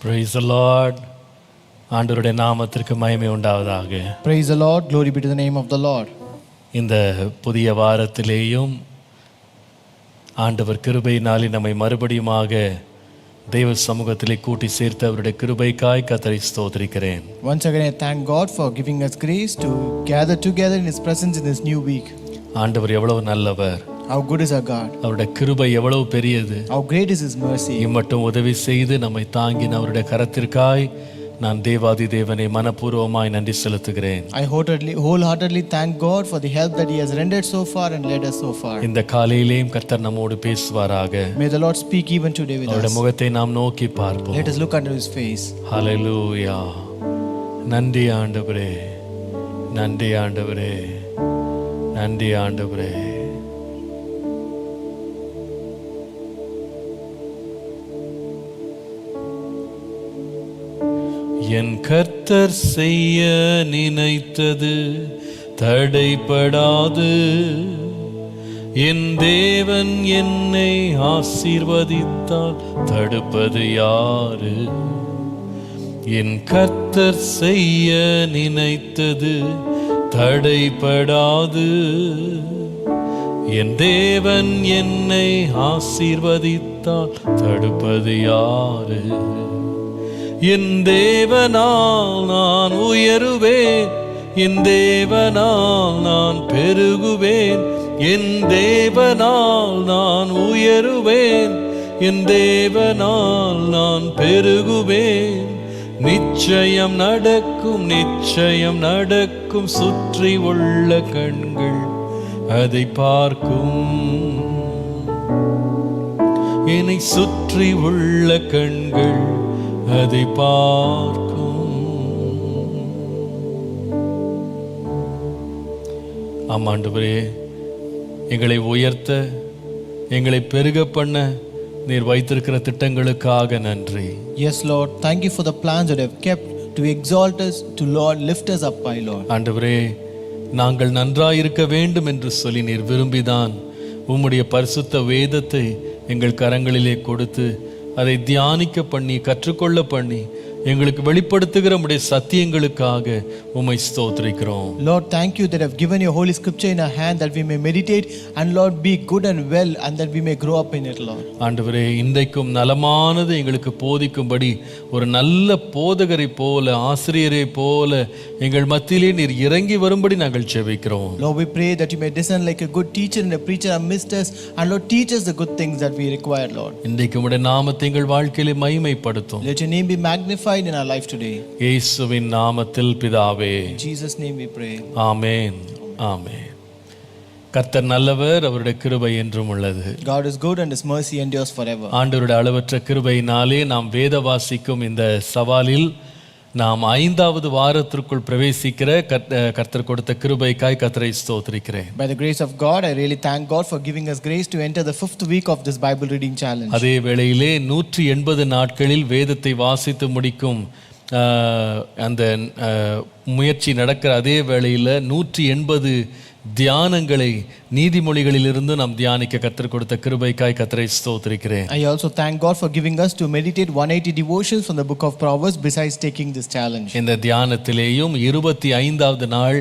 Praise the Lord. ஆண்டவருடைய நாமத்திற்கு மகிமை உண்டாவதாக. Praise the Lord. Glory be to the name of the Lord. இந்த புதிய வாரத்திலேயும் ஆண்டவர் கிருபையினாலே நம்மை மறுபடியுமாக தேவ சமூகத்திலே கூட்டி சேர்த்து அவருடைய கிருபைக்காய் கர்த்தரை ஸ்தோத்திரிக்கிறேன். Once again I thank God for giving us grace to gather together in His presence in this new week. ஆண்டவர் எவ்வளவு நல்லவர். How good is our God. அவருடைய கிருபை எவ்வளவு பெரியது. How great is His mercy. இம்மட்டும் உதவி செய்து நம்மை தாங்கின அவருடைய கரத்திற்காய் நான் தேவாதி தேவனை மனப்பூர்வமாய் நன்றி செலுத்துகிறேன். I wholeheartedly thank God for the help that He has rendered so far and led us so far. இந்த காலையிலேயும் கர்த்தர் நம்மோடு பேசுவாராக. May the Lord speak even today with அவருடைய us. முகத்தை நாம் நோக்கி பார்ப்போம். Let us look unto His face. ஹல்லேலூயா. நன்றி ஆண்டவரே, நன்றி ஆண்டவரே, நன்றி ஆண்டவரே. என் கர்த்தர் செய்ய நினைத்தது தடைபடாது. என் தேவன் என்னை ஆசீர்வதித்தால் தடுப்பது யாரு? என் கர்த்தர் செய்ய நினைத்தது தடைபடாது. என் தேவன் என்னை ஆசீர்வதித்தால் தடுப்பது யாரு? என் தேவனால் நான் உயருவேன், என் தேவனால் நான் பெருகுவேன். என் தேவனால் நான் உயருவேன், என் தேவனால் நான் பெருகுவேன். நிச்சயம் நடக்கும், நிச்சயம் நடக்கும். சுற்றி உள்ள கண்கள் அதை பார்க்கும். என்னை சுற்றி உள்ள கண்கள் அதை பார்க்கும். ஆமாண்டவரே, எங்களை உயர்த்த, எங்களை பெருக பண்ண நீர் வைத்திருக்கிற திட்டங்களுக்காக நன்றி. Yes Lord, thank you for the plans that you have kept to exalt us, to Lord lift us up by Lord. ஆண்டவரே, நாங்கள் நன்றாயிருக்க வேண்டும் என்று சொல்லி நீர் விரும்பிதான் உம்முடைய பரிசுத்த வேதத்தை எங்கள் கரங்களிலே கொடுத்து அதை தியானிக்க பண்ணி, கற்றுக்கொள்ள பண்ணி, எங்களுக்கு வெளிப்படுத்துகிற உம்முடைய சத்தியங்களுக்காக உம்மை ஸ்தோத்திரிக்கிறோம். Lord, thank you that you have given your holy scripture in our hand that we may meditate and Lord be good and well and that we may grow up in it, Lord. ஆண்டவரே, இன்றைக்கும் நலமானது எங்களுக்கு போதிக்கும்படி ஒரு நல்ல போதகரை போல, ஆசிரியரை போல எங்கள் மத்தியிலே நீர் இறங்கி வரும்படி நாங்கள் ஜெபிக்கிறோம். Lord, we pray that you may descend like a good teacher and a preacher amidst us and Lord teach us the good things that we require, Lord. இன்றைக்கு உம்முடைய நாமத்தை எங்கள் வாழ்க்கையிலே மகிமைப்படுத்தும். Let your name be magnified in our life today. இயேசுவின் நாமத்தில் பிதாவே. In Jesus' name we pray. ஆமென், ஆமென். கர்த்தர் நல்லவர், அவருடைய கிருபை என்றும் உள்ளது. God is good and His mercy endures forever. ஆண்டவருடைய அளவற்ற கிருபையினாலே நாம் வேத வாசிக்கும் இந்த சவாலில் நாம் 5வது வாரத்திற்குள் பிரவேசிக்கிற கர்த்தர் கொடுத்த கிருபைக்காய் கர்த்தரை ஸ்தோத்திரிக்கிறேன். By the grace of God, I really thank God for giving us grace to enter the 5th week of this Bible reading challenge. அதே வேளையிலே 180 நாட்களில் வேதத்தை வாசித்து முடிக்கும் அந்த முயற்சி நடக்கிற அதே வேளையில் 180 தியானங்களை நீதிமொழிகளிலிருந்து நாம் தியானிக்க கர்த்தர் கொடுத்த கிருபைக்காய் கர்த்தரை ஸ்தோத்திரிக்கிறேன். I also thank God for giving us to meditate 180 devotions from the book of Proverbs besides taking this challenge. இந்த தியானத்திலேயும் 25வது நாள்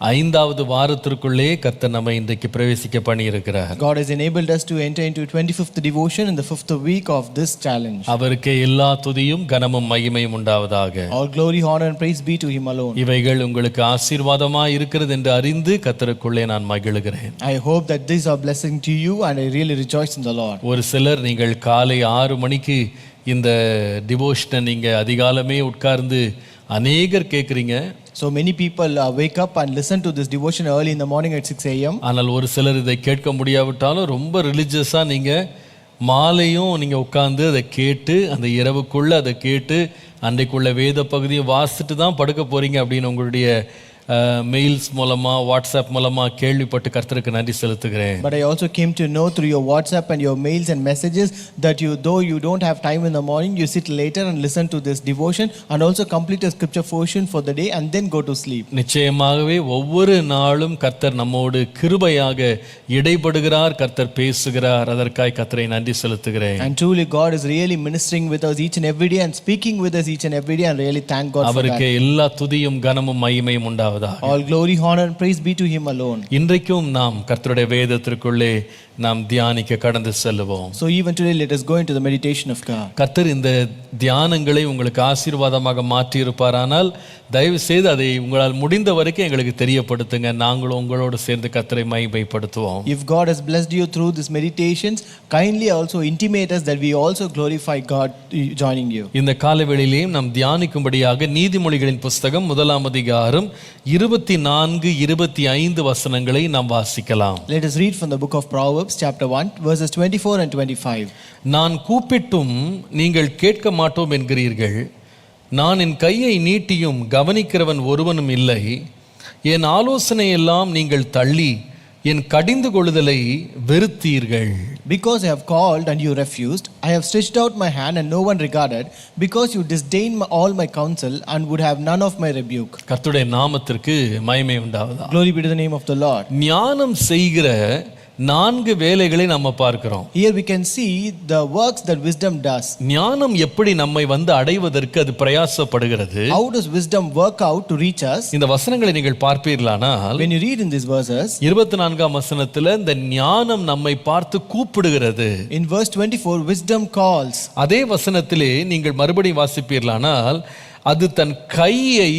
5வது வாரத்திற்குள்ளே கர்த்தர் நம்மை இன்றைக்கு பிரவேசிக்க பண்ணியிருக்கிறார். God has enabled us to enter into 25th devotion in the 5th week of this challenge. அவருக்கே எல்லா துதியும் கனமும் மகிமையும் உண்டாவதாக. All glory, honor and praise be to Him alone. இவைகள் உங்களுக்கு ஆசீர்வாதமாய் இருக்கிறது என்று அறிந்து கர்த்தருக்குள்ளே நான் மகிழுகிறேன். I hope that these are blessing to you and I really rejoice in the Lord. ஒரு சிலர் நீங்கள் காலை 6 மணிக்கு இந்த டிவோஷனை நீங்க அதிகாலமே உட்கார்ந்து அநேகர் கேட்குறீங்க. So many people wake up and listen to this devotion early in the morning at 6 a.m. ஆனால் ஒரு சிலர் இதை கேட்க முடியாவிட்டாலும் ரொம்ப ரிலிஜியஸாக நீங்கள் மாலையும் நீங்கள் உட்காந்து அதை கேட்டு அந்த இரவுக்குள்ளே அதை கேட்டு அன்றைக்குள்ள வேத பகுதியை வாசிட்டு தான் படுக்க போகிறீங்க அப்படின்னு உங்களுடைய மெயில்ஸ் மூலமா வாட்ஸ்அப் மூலமா கேள்விப்பட்டு கர்த்தருக்கு நன்றி செலுத்துகிறேன். But I also came to know through your WhatsApp and your mails and messages that though you don't have time in the morning, you sit later and listen to this devotion and also complete a scripture portion for the day and then go to sleep. நிச்சயமாகவே ஒவ்வொரு நாளும் கர்த்தர் நம்மோடு கிருபையாக இடைப்படுகிறார், கர்த்தர் பேசுகிறார். அதற்காக கர்த்தரை நன்றி செலுத்துகிறேன். And truly God is really ministering with us each and every day and speaking with us each and every day, and really thank God for that. அவருக்கு எல்லா துதியும் கனமும் மகிமையும் உண்டாவதாக. All glory, honor and praise be to him alone. இன்றைக்கும் நாம் கர்த்தருடைய வேதத்திற்குள்ளே நாம் தியானிக்க கடந்து செல்லுவோம். So even today let us go into the meditation of God. கர்த்தர் இந்த தியானங்களை உங்களுக்கு ஆசீர்வாதமாக மாற்றி இருப்பாரானால் தயவு செய்து அதை உங்களால் முடிந்த வரைக்கும் எங்களுக்கு தெரியப்படுத்துங்க. நாங்களும் உங்களோடு சேர்ந்து கர்த்தரை மகிமைப்படுத்துவோம். If God has blessed you through these meditations, kindly also intimate us that we also glorify God joining you. இந்த காலவெளியிலேயும் நாம் தியானிக்கும்படியாக நீதிமொழிகளின் புஸ்தகம் 1ஆம் அதிகாரம் 24-25 வசனங்களை நாம் வாசிக்கலாம். Let us read from the book of Proverbs chapter 1 verses 24 and 25. நான் கூப்பிட்டும் நீங்கள் கேட்க மாட்டோம் என்கிறீர்கள், நான் என் கையை நீட்டியும் கவனிக்கிறவன் ஒருவனும் இல்லை. என் ஆலோசனையெல்லாம் நீங்கள் தள்ளி என் கடிந்து கொள்ளுதலை வெறுத்தீர்கள். Because I have called and you refused, I have stretched out my hand and no one regarded, because you disdained all my counsel and would have none of my rebuke. கர்த்தருடைய நாமத்திற்கு மகிமை உண்டாவதாக. Glory be to the name of the Lord. ஞானம் செய்கிற 4 வேலைகளை நம்ம பார்க்கிறோம். Here we can see the works that wisdom does. ஞானம் எப்படி நம்மை வந்து அடைவதற்கு அது பிரயாசப்படுகிறது. How does wisdom work out to reach us? இந்த வசனங்களை நீங்கள் பார்ப்பீர்களானால் When you read in these verses, 24ஆம் வசனத்துல இந்த ஞானம் நம்மை பார்த்து கூப்பிடுகிறது. in verse 24 wisdom calls. அதே வசனத்திலே நீங்கள் மறுபடியும் வாசிப்பீர்களானால் அது தன் கையை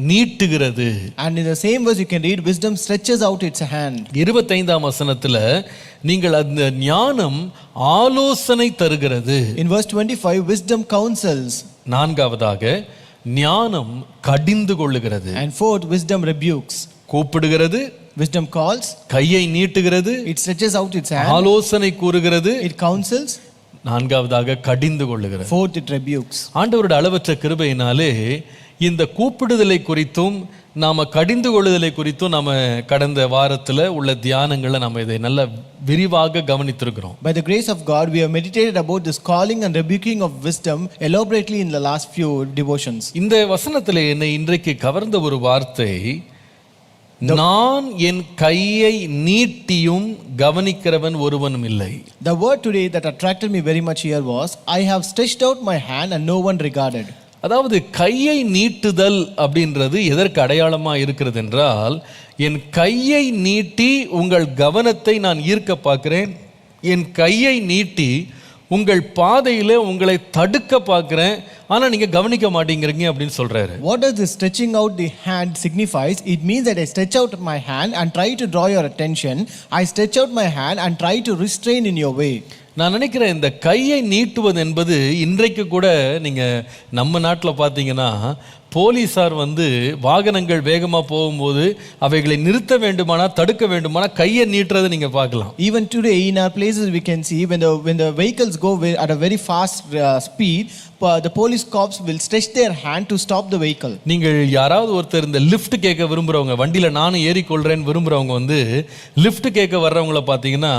நீட்டுகிறது. And in the same verse you can read wisdom stretches out its hand. 25ஆம் வசனத்துல நீங்கள் அந்த ஞானம் ஆலோசனை தருகிறது. In verse 25 wisdom counsels. 4வதாக ஞானம் கடிந்து கொள்ளுகிறது. And fourth wisdom rebukes. கூப்பிடுகிறது, Wisdom calls, கையை நீட்டுகிறது, it stretches out its hand, ஆலோசனை கூறுகிறது, it counsels, 4வதாக கடிந்து கொள்ளுகிறது. fourth it rebukes. ஆண்டவருடைய அளவற்ற கிருபையினாலே இந்த கூப்பிடுதலை குறித்தும் நாம கடிந்து கொள்ளுதலை குறித்தும் நாம கடந்த வாரத்துல உள்ள தியானங்களை நம்ம இதை நல்ல விரிவாக கவனித்திருக்கிறோம். By the grace of God we have meditated about this calling and rebuking of wisdom elaborately in the last few devotions. இந்த வசனத்திலே என்னை இன்றைக்கு கவர்ந்த ஒரு வார்த்தை, நான் என் கையை நீட்டியும் கவனிக்கிறவன் ஒருவனும் இல்லை. The word today that attracted me very much here was, I have stretched out my hand and no one regarded. அதாவது கையை நீட்டுதல் அப்படின்றது எதற்கு அடையாளமா இருக்கிறது என்றால், என் கையை நீட்டி உங்கள் கவனத்தை நான் ஈர்க்க பார்க்கிறேன், என் கையை நீட்டி உங்கள் பாதையில உங்களை தடுக்க பார்க்கிறேன், ஆனா நீங்க கவனிக்க மாட்டேங்கிறீங்க அப்படின்னு சொல்றாரு. What does this stretching out the hand signifies? It means that I stretch out my hand and try to draw your attention. I stretch out my hand and try to restrain in your way. நான் நினைக்கிறேன் இந்த கையை நீட்டுவது என்பது இன்றைக்கு கூட நீங்க நம்ம நாட்டில் பார்த்தீங்கன்னா போலீசார் வாகனங்கள் வேகமாக போகும்போது அவைகளை நிறுத்த வேண்டுமானா தடுக்க வேண்டுமானா கையை நீட்டுறதை நீங்க பார்க்கலாம். Even today in our places we can see when the vehicles go at a very fast speed, the police cops will stretch their hand to stop the vehicle. நீங்கள் யாராவது ஒருத்தர் இந்த லிஃப்ட் கேட்க விரும்புறவங்க, வண்டியில நானும் ஏறிக்கொள்றேன்னு விரும்புறவங்க லிஃப்ட் கேட்க வர்றவங்கள பார்த்தீங்கன்னா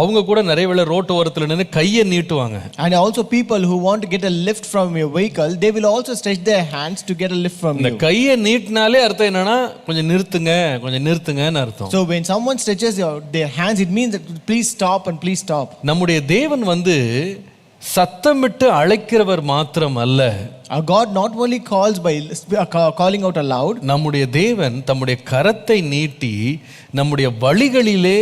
அவங்க கூட நிறைய வேளை ரோட்டு ஓரத்தில் நின்று கையை நீட்டுவாங்க. And also people who want to get a lift from your vehicle, they will also stretch their hands to get a lift from you. இந்த கையை நீட்டினாலே அர்த்தம் என்னன்னா கொஞ்சம் நிறுத்துங்கன்னு அர்த்தம். So when someone stretches their hands, it means that please stop and please stop. நம்முடைய தேவன் சத்தமிட்டு அழைக்கிறவர் மாத்திரம் அல்ல. Our God not only calls by calling out aloud. நம்முடைய தேவன் தம்முடைய கரத்தை நீட்டி நம்முடைய வழிகளிலே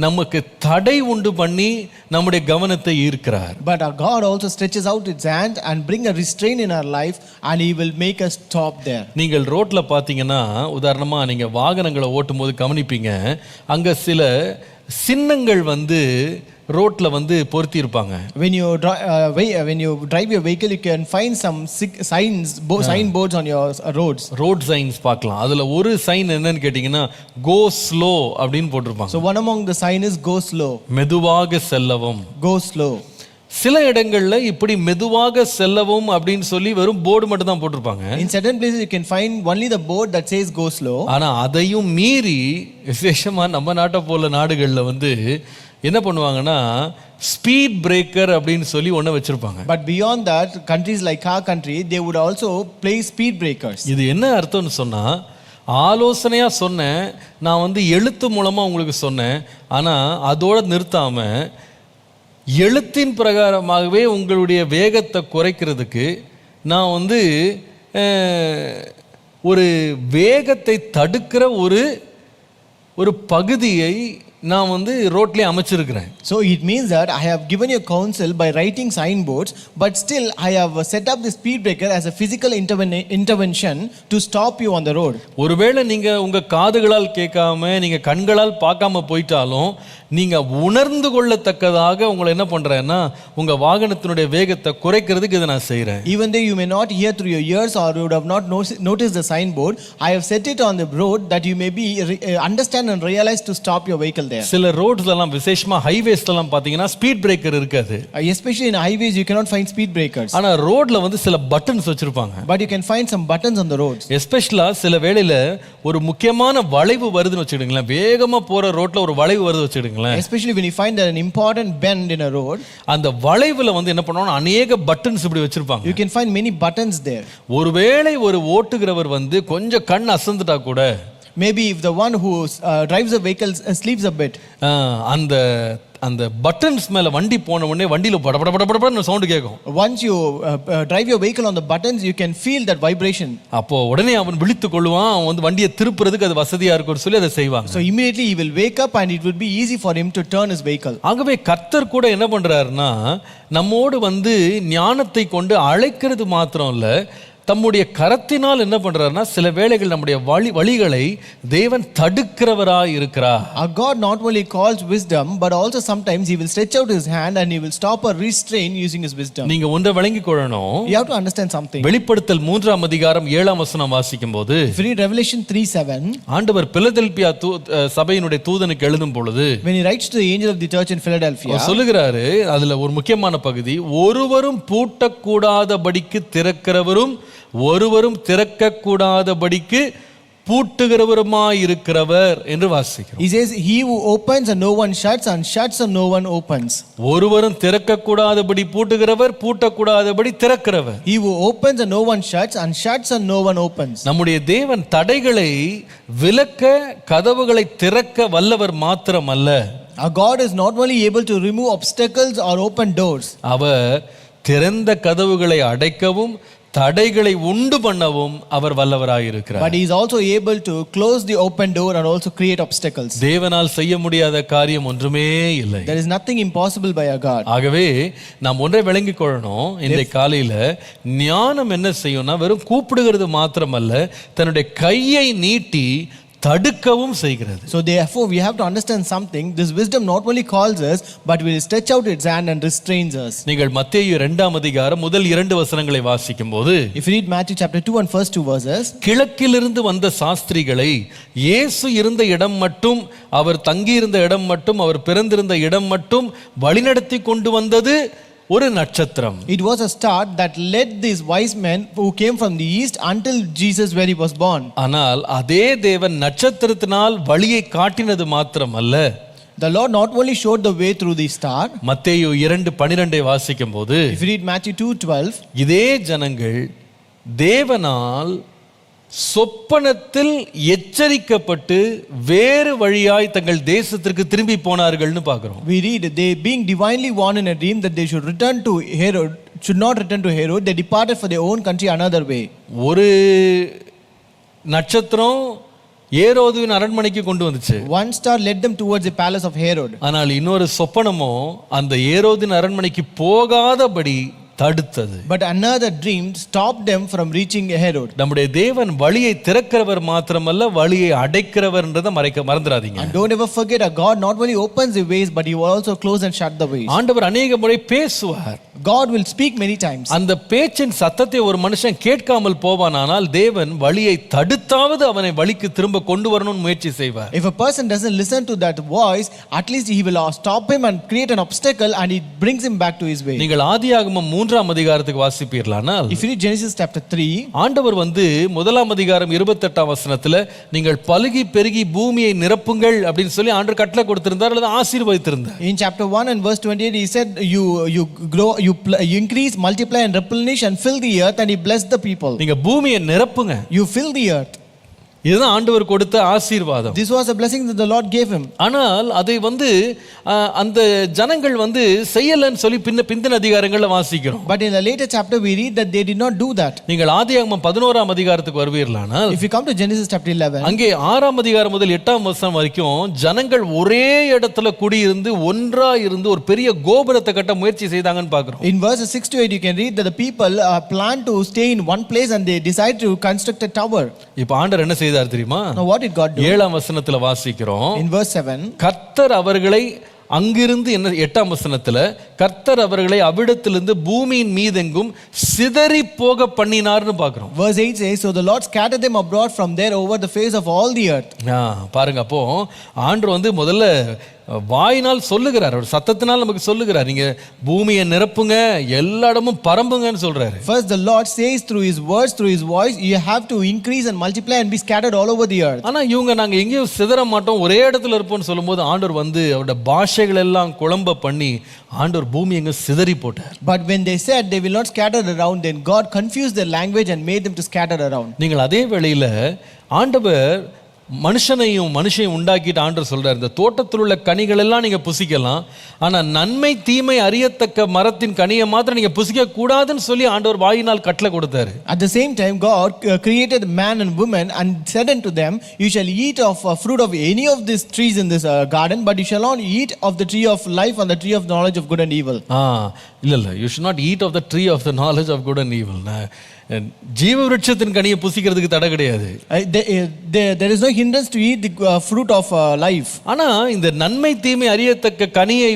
நமக்கு தடை உண்டு பண்ணி நம்முடைய கவனத்தை ஈர்க்கிறார். But our God also stretches out its hand and bring a restraint in our life, and he will make us stop there. நீங்கள் ரோட்ல பாத்தீங்கன்னா, உதாரணமா நீங்க வாகனங்களை ஓட்டும் போது கவனிப்பீங்க, அங்க சில சின்னங்கள் ரோட்ல பொருத்தி இருப்பாங்க. When you drive your vehicle, you can find some sign boards on your roads. Road signs பார்க்கலாம். அதுல ஒரு சைன் என்னன்னு கேட்டீங்கன்னா go slow அப்படினு போட்டுருப்பாங்க. So one among the sign is go slow. மெதுவாக செல்லவும். Go slow. சில இடங்கள்ல இப்படி மெதுவாக செல்லவும் அப்படின்னு சொல்லி வெறும் போர்டு மட்டும் தான் போட்டிருப்பாங்க. In certain places you can find only the board that says go slow. ஆனா அதையும் மீறி விசேஷமா நம்ம நாட்டை போல நாடுகள்ல வந்து என்ன பண்ணுவாங்கன்னா ஸ்பீட் பிரேக்கர் அப்படின்னு சொல்லி ஒண்ணு வச்சிருப்பாங்க. But beyond that, countries like our country, they would also place speed breakers. இது என்ன அர்த்தம்னு சொன்னா, ஆலோசனையா சொன்னேன், நான் வந்து எழுத்து மூலமா உங்களுக்கு சொன்னேன், ஆனா அதோட நிறுத்தாம எழுத்தின் பிரகாரமாகவே உங்களுடைய வேகத்தை குறைக்கிறதுக்கு நான் வந்து ஒரு வேகத்தை தடுக்கிற ஒரு பகுதியை நான் வந்து ரோட்லேயே அமைச்சிருக்கிறேன். So it means that I have given you counsel by writing signboards, but still I have set up the speed breaker as a physical intervention to stop you on the road. ஒருவேளை நீங்க உங்க காதுகளால் கேட்காம நீங்க கண்களால் பார்க்காம போயிட்டாலும் நீங்க உணர்ந்து கொள்ளத்தக்கதாக உங்களை என்ன பண்றேன்னா உங்க வாகனத்தினுடைய வேகத்தை குறைக்கிறதுக்கு இதை நான் செய்றேன். Even though you may not hear through your ears or you would have not noticed the signboard, I have set it on the road that you may be understand and realize to stop your vehicle there. சில ரோட்ஸ்லாம் விசேஷமா ஹைவேஸ்லாம் பாத்தீங்கன்னா speed breaker இருக்காது. Especially in highways you cannot find speed breakers. ஆனா ரோட்ல வந்து சில buttons வச்சிருப்பாங்க. But you can find some buttons on the roads. எஸ்பெஷலா சில வேளையில ஒரு முக்கியமான வளைவு வருதுன்னு வச்சுக்கிடுங்களேன், வேகமா போற ரோட்ல ஒரு வளைவு வருது வச்சுக்கிடுங்களேன். Especially when you find an important bend in a road, அந்த வளைவுல வந்து என்ன பண்ணுவாங்க, அநேக பட்டன்ஸ் இப்படி வச்சிருப்பாங்க. you can find many buttons there. ஒருவேளை ஒரு ஓட்டுகிறவர் வந்து கொஞ்சம் கண் அசந்துட்டா கூட, maybe if the one who drives the vehicle sleeps a bit, அந்த பட்டன்ஸ் மேல வண்டி போன உடனே வண்டியில படபடபடபடன்னு சவுண்ட் கேட்கும். once you drive your vehicle on the buttons, you can feel that vibration. அப்போ உடனே அவன் விழித்துக் கொள்வான், அவன் வந்து வண்டியை திருப்புறதுக்கு அது வசதியா இருக்கும்னு சொல்லி அதை செய்வாங்க. So immediately he will wake up and it would be easy for him to turn his vehicle. ஆகவே கர்த்தர் கூட என்ன பண்றாருன்னா நம்மோடு வந்து ஞானத்தை கொண்டு அழைக்கிறது மாத்திரம் இல்ல, தம்முடைய கரத்தினால் என்ன பண்றாருன்னா சில வேளைகள் நம்முடைய வழிகளை தேவன் தடுக்கிறவராய் இருக்கிறார். Our God not only calls wisdom, but also sometimes he will stretch out his hand and he will stop or restrain using his wisdom. நீங்க ஒன்றை விளங்கிக் கொள்ளணும். You have to understand something. வெளிப்படுத்தல் 3ஆம் அதிகாரம் 7ஆம் வசனம் வாசிக்கும்போது, if you read Revelation 3:7, ஆண்டவர் பிலதெல்பியா சபையினுடைய தூதனுக்கு எழுதும் பொழுது, when he writes to the angel of the church in Philadelphia, சொல்லுகிறாரு, அதுல ஒரு முக்கியமான பகுதி, ஒருவரும் பூட்டக்கூடாதபடிக்கு திறக்கிறவரும் ஒருவரும் திறக்கக்கூடாதபடிக்கு பூட்டுகிறவருமாய் இருக்கிறவர் என்று வாசிக்கிறோம். He says he who opens and no one shuts and shuts and no one opens. ஒருவரும் திறக்கக்கூடாதபடி பூட்டுகிறவர், பூட்டக்கூடாதபடி திறக்கிறவர். He who opens and no one shuts and shuts and no one opens. நம்முடைய தேவன் தடைகளை விலக்க, கதவுகளை திறக்க வல்லவர் மாத்திரமல்ல, Our God is not only able to remove obstacles or open doors, அவர் திறந்த கதவுகளை அடைக்கவும் தடைகளை உண்டு பண்ணவும் அவர் வல்லவராய் இருக்கிறார். but he is also able to close the open door and also create obstacles. தேவனால் செய்ய முடியாத காரியம் ஒன்றுமே இல்லை. There is nothing impossible by our God. ஆகவே நாம் ஒன்றை விளங்கிக் கொள்ளணும், இந்த காலையில ஞானம் என்ன செய்யும்னா வெறும் கூப்பிடுகிறது மாத்திரமல்ல, தன்னுடைய கையை நீட்டி தடுக்கவும் செய்கிறது. So therefore we have to understand something. This wisdom not only calls us, but will stretch out its hand and restrains us. நீங்கள் மத்தேயு 2ஆம் அதிகாரம் முதல் 2 வசனங்களை வாசிக்கும்போது, if you read Matthew chapter 2 and first 2 verses, கிழக்கிலிருந்து வந்த சாஸ்திரிகளை இயேசு இருந்த இடம் மட்டும், அவர் தங்கியிருந்த இடம் மட்டும், அவர் பிறந்திருந்த இடம் மட்டும் வழிநடத்தி கொண்டு வந்தது ஒரு நட்சத்திரம். It was a star that led these wise men who came from the east until Jesus where he was born. ஆனால் அதே தேவன் நட்சத்திரத்தினால் வழியை காட்டினது மாத்திரமல்ல, the Lord not only showed the way through the star. மத்தேயு 2:12 வாசிக்கும்போது, if you read Matthew 2:12, இதே ஜனங்கள் தேவனால் சொப்பனத்தில் எச்சரிக்கப்பட்டு வேறு வழியாய் தங்கள் தேசத்திற்கு திரும்பி போனார்கள்னு பார்க்கிறோம். we read they being divinely warned in a dream that they should return to Herod, should not return to Herod, they departed for their own country another way. ஒரு நட்சத்திரம் ஏரோதுவின் அரண்மனைக்கு கொண்டு வந்துச்சு. one star led them towards the palace of Herod. ஆனால் இன்னொரு சொப்பனமோ அந்த ஏரோதின் அரண்மனைக்கு போகாதபடி தடுத்தது. But another dream stopped them from reaching Herod. நம்முடைய தேவன் வழியை திறக்கிறவர் மாத்திரமல்ல, வழியை அடைக்கிறவர்ன்றதை மறந்துடாதீங்க. And don't ever forget, our God not only opens the ways, but He will also close and shut the ways. ஆண்டவர் அநேக முறை பேசுவார். God will speak many times. அந்த பேச்சின் சத்தத்தை ஒரு மனுஷன் கேட்காமல் போவானானால் தேவன் வழியை தடுத்தாவது அவனை வழிக்கு திரும்ப கொண்டு வரணும்னு முயற்சி செய்வார். If a person doesn't listen to that voice, at least He will stop him and create an obstacle, and He brings him back to his way. நீங்கள் ஆதியாகமம் 3ஆம் அதிகாரத்துக்கு வாசிப்பீர்களானால், If you read Genesis chapter 3, ஆண்டவர் 1ஆம் அதிகாரம் 28ஆம் வசனத்துல நீங்கள் பலுகி பெருகி பூமியை நிரப்புங்கள் அப்படின்னு சொல்லி ஆண்டவர் கட்டளை கொடுத்திருந்தார் அல்லது ஆசீர்வதித்திருந்தார். in chapter 1 and verse 28, He said, you grow, you increase, multiply and replenish and fill the earth, and He blessed the people. நீங்க பூமியை நிரப்புங்க. You fill the earth. இதுதான் ஆண்டவர் கொடுத்த ஆசீர்வாதம். This was a blessing that the Lord gave him. ஆனால் அதை அந்த ஜனங்கள் செய்யலன்னு சொல்லி பிந்தின அதிகாரங்கள்ல வாசிக்கிறோம். But in a later chapter we read that they did not do that. நீங்கள் ஆதியாகமம் 11ஆம் அதிகாரத்துக்கு வருவீர்களானால், If you come to Genesis chapter 11, அங்கே 6ஆம் அதிகாரம் முதல் 8ஆம் வசனம் வரைக்கும் ஜனங்கள் ஒரே இடத்துல குடியிருந்து ஒன்றா இருந்து ஒரு பெரிய கோபுரத்தை கட்ட முயற்சி செய்தாங்கன்னு பார்க்கிறோம். In verses 6 to 8 you can read that the people planned to stay in one place and they decided to construct a tower. இப்போ ஆண்டவர் என்ன செய்தார் தெரியுமா? Now what did God do? 7ஆம் வசனத்துல வாசிக்கிறோம். In verse 7, கர்த்தர் அவர்களை அங்கிருந்து 8ஆம் வசனத்துல கர்த்தர் அவர்களை அவ்விடத்திலிருந்து பூமியின் மீதெங்கும் சிதறி போக பண்ணினார்னு பார்க்கிறோம். Verse 8 says, so the Lord scattered them abroad from there over the face of all the earth. பாருங்க, அப்போ ஆண்டவர் முதல்ல வாயினால் சொல்லுகிறார், அவர் சத்தத்தினால் நமக்கு சொல்லுகிறார், நீங்க பூமியை நிரப்புங்க, எல்லா இடமும் பரம்புங்கன்னு சொல்றாரு. First the Lord says through His words, through His voice, you have to increase and multiply and be scattered all over the earth. ஆனா இவங்க நாங்க எங்கேயும் சிதற மாட்டோம், ஒரே இடத்துல இருப்போம்னு சொல்லும்போது ஆண்டவர் அவருடைய பாஷைகள் எல்லாம் குழம்ப பண்ணி ஆண்டவர் பூமி எங்க சிதறி போட்டார். But when they said they will not scatter around, then God confused their language and made them to scatter around. நீங்கள் அதே வேளையில ஆண்டவர் மனுஷனையும் உண்டாக்கிட்டு ஆண்டவர் சொல்றார், இந்த தோட்டத்தில் உள்ள கனிகள் எல்லாம் நீங்க புசிக்கலாம், ஆனா நன்மை தீமை அறியத்தக்க மரத்தின் கனியை மாத்திரம் நீங்க புசிக்க கூடாதுன்னு சொல்லி ஆண்டவர் வாயினால் கட்டளை கொடுத்தாரு. At the same time God created man and woman and said unto them, you shall eat of fruit of any of these trees in this garden, but you shall not eat of the tree of life and the tree of knowledge of good and evil. இல்ல you should not eat of the tree of the knowledge of good and evil. ஜீவ விருட்சத்தின் கனியை புசிக்கிறதுக்கு தடை கிடையாது. There is no hindrance to eat the fruit of life. ஆனா இந்த நன்மை தீமை அறியத்தக்க கனியை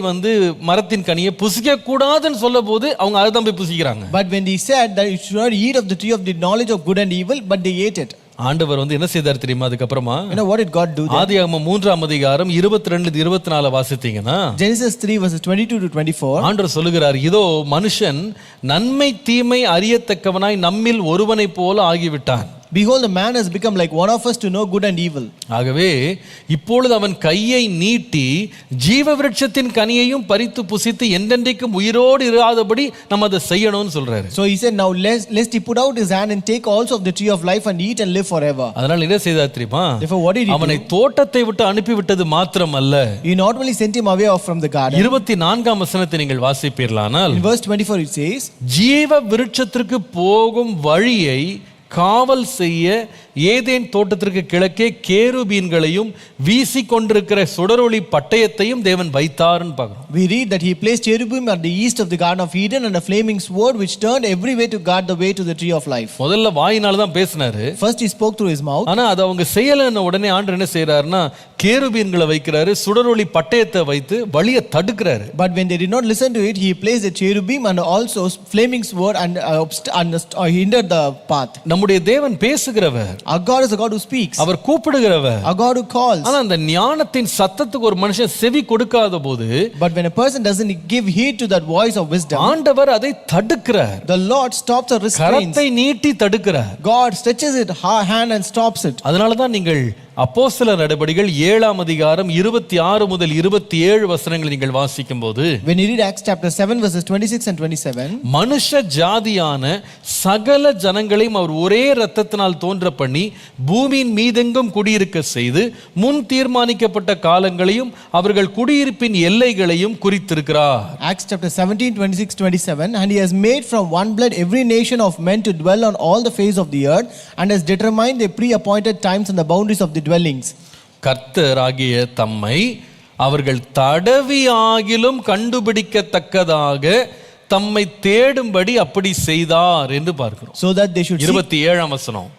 மரத்தின் கனியை புசிக்க கூடாதுன்னு சொல்லும்போது அவங்க அதை தான் போய் புசிக்கிறாங்க. But when he said that you should not eat of the tree of the knowledge of good and evil, but they ate it. ஆண்டவர் என்ன செய்தார் தெரியுமா? அதுக்கப்புறமா what did God do? ஆதியாகமம் 3ஆம் அதிகாரம் 22-24 வாசித்தீங்கன்னா, Genesis 3 verses 22 to 24, ஆண்டவர் சொல்லுகிறார், இதோ மனுஷன் நன்மை தீமை அறியத்தக்கவனாய் நம்மில் ஒருவனை போல ஆகிவிட்டான். Behold, the man has become like one of us to know good and evil. ஆகவே இப்பொழுது அவன் கையை நீட்டி ஜீவ விருட்சத்தின் கனியையும் பறித்து புசித்து என்றென்றைக்கும் உயிரோடு இராதபடி நம்ம அதை செய்யணும்னு சொல்றாரு. So he said, now lest he put out his hand and take also of the tree of life and eat and live forever. அதனால என்ன செய்தார் தெரியுமா? Therefore what did he do? அவனை தோட்டத்தை விட்டு அனுப்பி விட்டது மாத்திரமல்ல, he not only sent him away from the garden. 24ஆம் வசனத்தை நீங்கள் வாசிப்பீர்களானால், in verse 24 it says, ஜீவ விருட்சத்திற்கு போகும் வழியை காவல் செய்ய ஏதேன் தோட்டத்திற்கு கிழக்கே கேருபீன்களையும் வீசிக்கொண்டிருக்கிற சுடரொளி பட்டயத்தையும் தேவன் வைத்தார்னு பார்க்கிறோம். We read that he placed cherubim at the east of the garden of Eden and a flaming sword which turned every way to guard the way to the tree of life. முதல்ல வாயினால தான் பேசினாரு. First he spoke through his mouth. ஆனா அது அவங்க செய்யலன்னு உடனே ஆண்டவர் என்ன செய்யறாருன்னா கேருபீன்களை வைக்கிறாரு, சுடரொளி பட்டயத்தை வைத்து வழியை தடுக்கிறாரு. But when they did not listen to it, he placed a cherubim and also flaming sword and hindered the path. நம்முடைய தேவன் பேசுகிறவர். Our God is a God who speaks. Our கூப்பிடுகிறவர். A God who calls. ஆனா அந்த ஞானத்தின் சத்தத்துக்கு ஒரு மனுஷன் செவி கொடுக்காத போது, but when a person doesn't give heed to that voice of wisdom, ஆண்டவர் அதை தடுக்கிறார். the Lord stops or restrains. கரத்தை நீட்டி தடுக்கிறார். God stretches it hand and stops it. அதனால தான் நீங்கள் அப்போஸ்தலர் நடபடிகள் 7ஆம் அதிகாரம் 26 முதல் 27 வசனங்களை நீங்கள் வாசிக்கும் போது, when you read Acts chapter 7 verses 26 and 27, மனுஷ ஜாதியான சகல ஜனங்களையும் அவர் ஒரே இரத்தத்தினால் தோன்ற பண்ணி பூமியின் மீதெங்கும் குடியிருக்க செய்து முன் தீர்மானிக்கப்பட்ட காலங்களையும் அவர்கள் குடியிருப்பின் எல்லைகளையும் குறித்திருக்கிறார். Acts chapter 17 26 27, and he has made from one blood every nation of men to dwell on all the face of the earth, and has determined the pre-appointed times and the boundaries of the dwellings. கர்த்தராகிய தம்மை அவர்கள் தடவி ஆகிலும் கண்டுபிடிக்கத்தக்கதாக தம்மை தேடும்படி அப்படி செய்தார் என்று பார்க்கிறோம். So that they should seek, 27ஆம் வசனம்.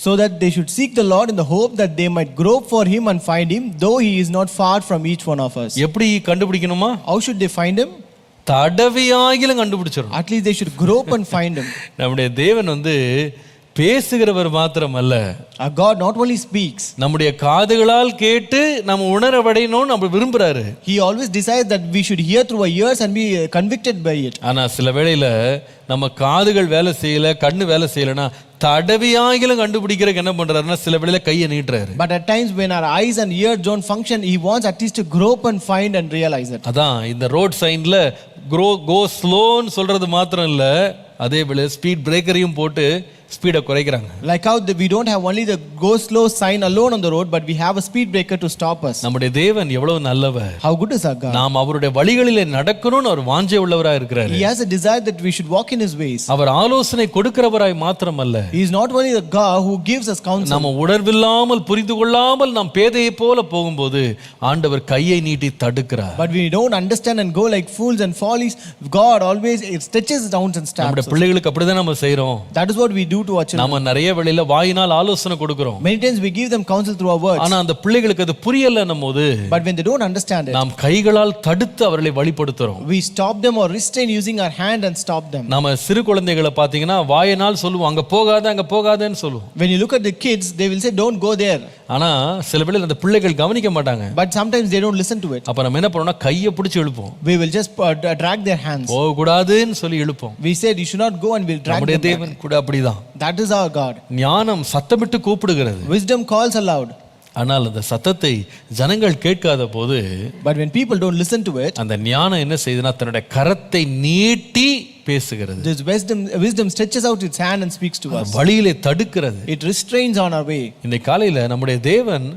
so that they should seek the Lord in the hope that they might grope for him and find him, though he is not far from each one of us. எப்படி கண்டுபிடிக்கணுமா? How should they find him? தடவியாகிலும் கண்டுபிடிச்சிடும். At least they should grope and find him. நம்முடைய தேவன் பேசுகிறவர் மாத்திரமல்ல, Our God not only speaks, நம்முடைய காதுகளால் கேட்டு நம்ம உணரவடையணும்னு நம்ம விரும்புறாரு. he always desires that we should hear through our ears and be convicted by it. ஆனா சில வேளையில நம்ம காதுகள் வேலை செய்யல, கண்ணு வேலை செய்யலனா தடவியாகிலும் கண்டுபிடிக்கிறதுக்கு என்ன பண்றாருன்னா சில வேளையில கையை நீட்டுறாரு. But at times when our eyes and ears don't function, he wants at least to grope and find and realize it. அதான் இந்த ரோட் சைன்ல கோ ஸ்லோன்னு சொல்றது மாத்திரம் இல்ல, அதே வேளை ஸ்பீட் பிரேக்கரையும் போட்டு ஸ்பீடை குறைக்கிறாங்க. Like how we don't have only the go slow sign alone on the road, but we have a speed breaker to stop us. நம்முடைய தேவன் எவ்வளவு நல்லவர். How good is our God? நாம் அவருடைய வழிகளிலே நடக்கணும்னு அவர் வாஞ்சை உள்ளவராய் இருக்கிறார். He has a desire that we should walk in his ways. அவர் ஆலோசனை கொடுக்கிறவராய் மாத்திரமல்ல, He is not only the God who gives us counsel. நம்ம உணர்வில்லாமல் புரிந்து கொள்ளாமல் நாம் பேதையை போல போகும்போது ஆண்டவர் கையை நீட்டி தடுக்கிறார். But we don't understand and go like fools and follies, God always stretches down and stabs நம்முடைய us. பிள்ளைகளுக்கு அப்படிதான் நம்ம செய்றோம். That is what we do to our children. நாம நிறைய வேளையில வாயினால் ஆலோசனை கொடுக்கிறோம். Many times we give them counsel through our words. ஆனா அந்த பிள்ளைகளுக்கு அது புரியலன்னும் போது But when they don't understand it, நாம் கைகளால் தடுத்து அவர்களை வழிபடுத்துறோம். we stop them or restrain using our hand and stop them. நாம சிறு குழந்தைகளை பாத்தீங்கன்னா வாயினால் சொல்லுவோம், அங்க போகாத அங்க போகாதன்னு சொல்லுவோம். When you look at the kids, they will say don't go there. ஆனா சில வேளையில அந்த பிள்ளைகள் கவனிக்க மாட்டாங்க. But sometimes they don't listen to it. அப்ப நம்ம என்ன பண்ணோம்னா கையை பிடிச்சு இழுப்போம். We will just drag their hands. போக கூடாதுன்னு சொல்லி இழுப்போம். We said you should not go and we'll drag நம்முடைய them back. தேவன் கூட அப்படிதான். That is our God. ஞானம் சத்தமிட்டு கூப்பிடுகிறது. Wisdom calls aloud. ஆனால் அந்த சத்தத்தை ஜனங்கள் கேட்காத போது, But when people don't listen to it, அந்த ஞானம் என்ன செய்யுதுன்னா தன்னுடைய கரத்தை நீட்டி பேசுகிறது. this wisdom stretches out its hand and speaks to us. வழியிலே தடுக்கிறது. It restrains on our way. இந்த காலையில நம்முடைய தேவன்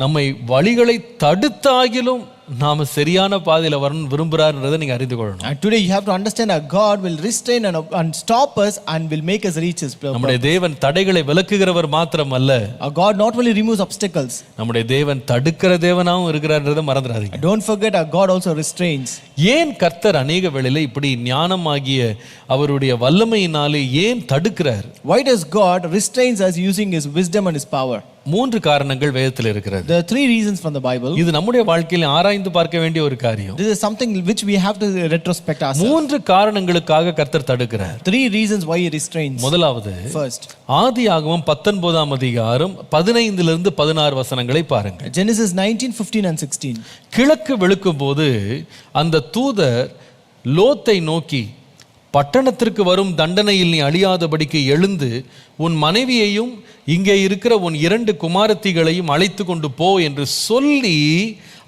நம்மை வழிகளை தடுத்தாகிலும் நாம சரியான பாதையில வரணும் விரும்புறாருன்றதை நீங்க அறிந்து கொள்ளணும். And today you have to understand our God will restrain and stop us and will make us reach his purpose. நம்முடைய தேவன் தடைகளை விலக்குகிறவர் மாத்திரமல்ல, Our God not only removes obstacles. நம்முடைய தேவன் தடுக்கிற தேவனாவும் இருக்கிறார்ன்றதை மறந்துடாதீங்க. Don't forget our God also restrains. ஏன் கர்த்தர் அநேக வேளையில இப்படி ஞானமாகிய அவருடைய வல்லமையினாலே ஏன் தடுக்கிறார்? Why does God restrains us using his wisdom and his power? 3 காரணங்கள் வேதத்தில் இருக்கிறது. There are 3 reasons from the Bible. இது நம்முடைய வாழ்க்கையில் ஆராய்ந்து பார்க்க வேண்டிய ஒரு காரியம். This is something which we have to retrospect ourselves. 3 காரணங்களுக்காக கர்த்தர் தடுக்கிறார். 3 reasons why he restrains. முதலாவது, First, ஆதியாகமம் 19ஆம் அதிகாரம் 15 16 வசனங்களை பாருங்கள். Genesis 19, 15 and 16. கிழக்கு வெளுக்கும் போது அந்த தூதர் லோத்தை நோக்கி, பட்டணத்திற்கு வரும் தண்டனையில் நீ அழியாதபடிக்கு எழுந்து உன் மனைவியையும் இங்கே இருக்கிற உன் 2 குமாரத்திகளையும் அழைத்து கொண்டு போ என்று சொல்லி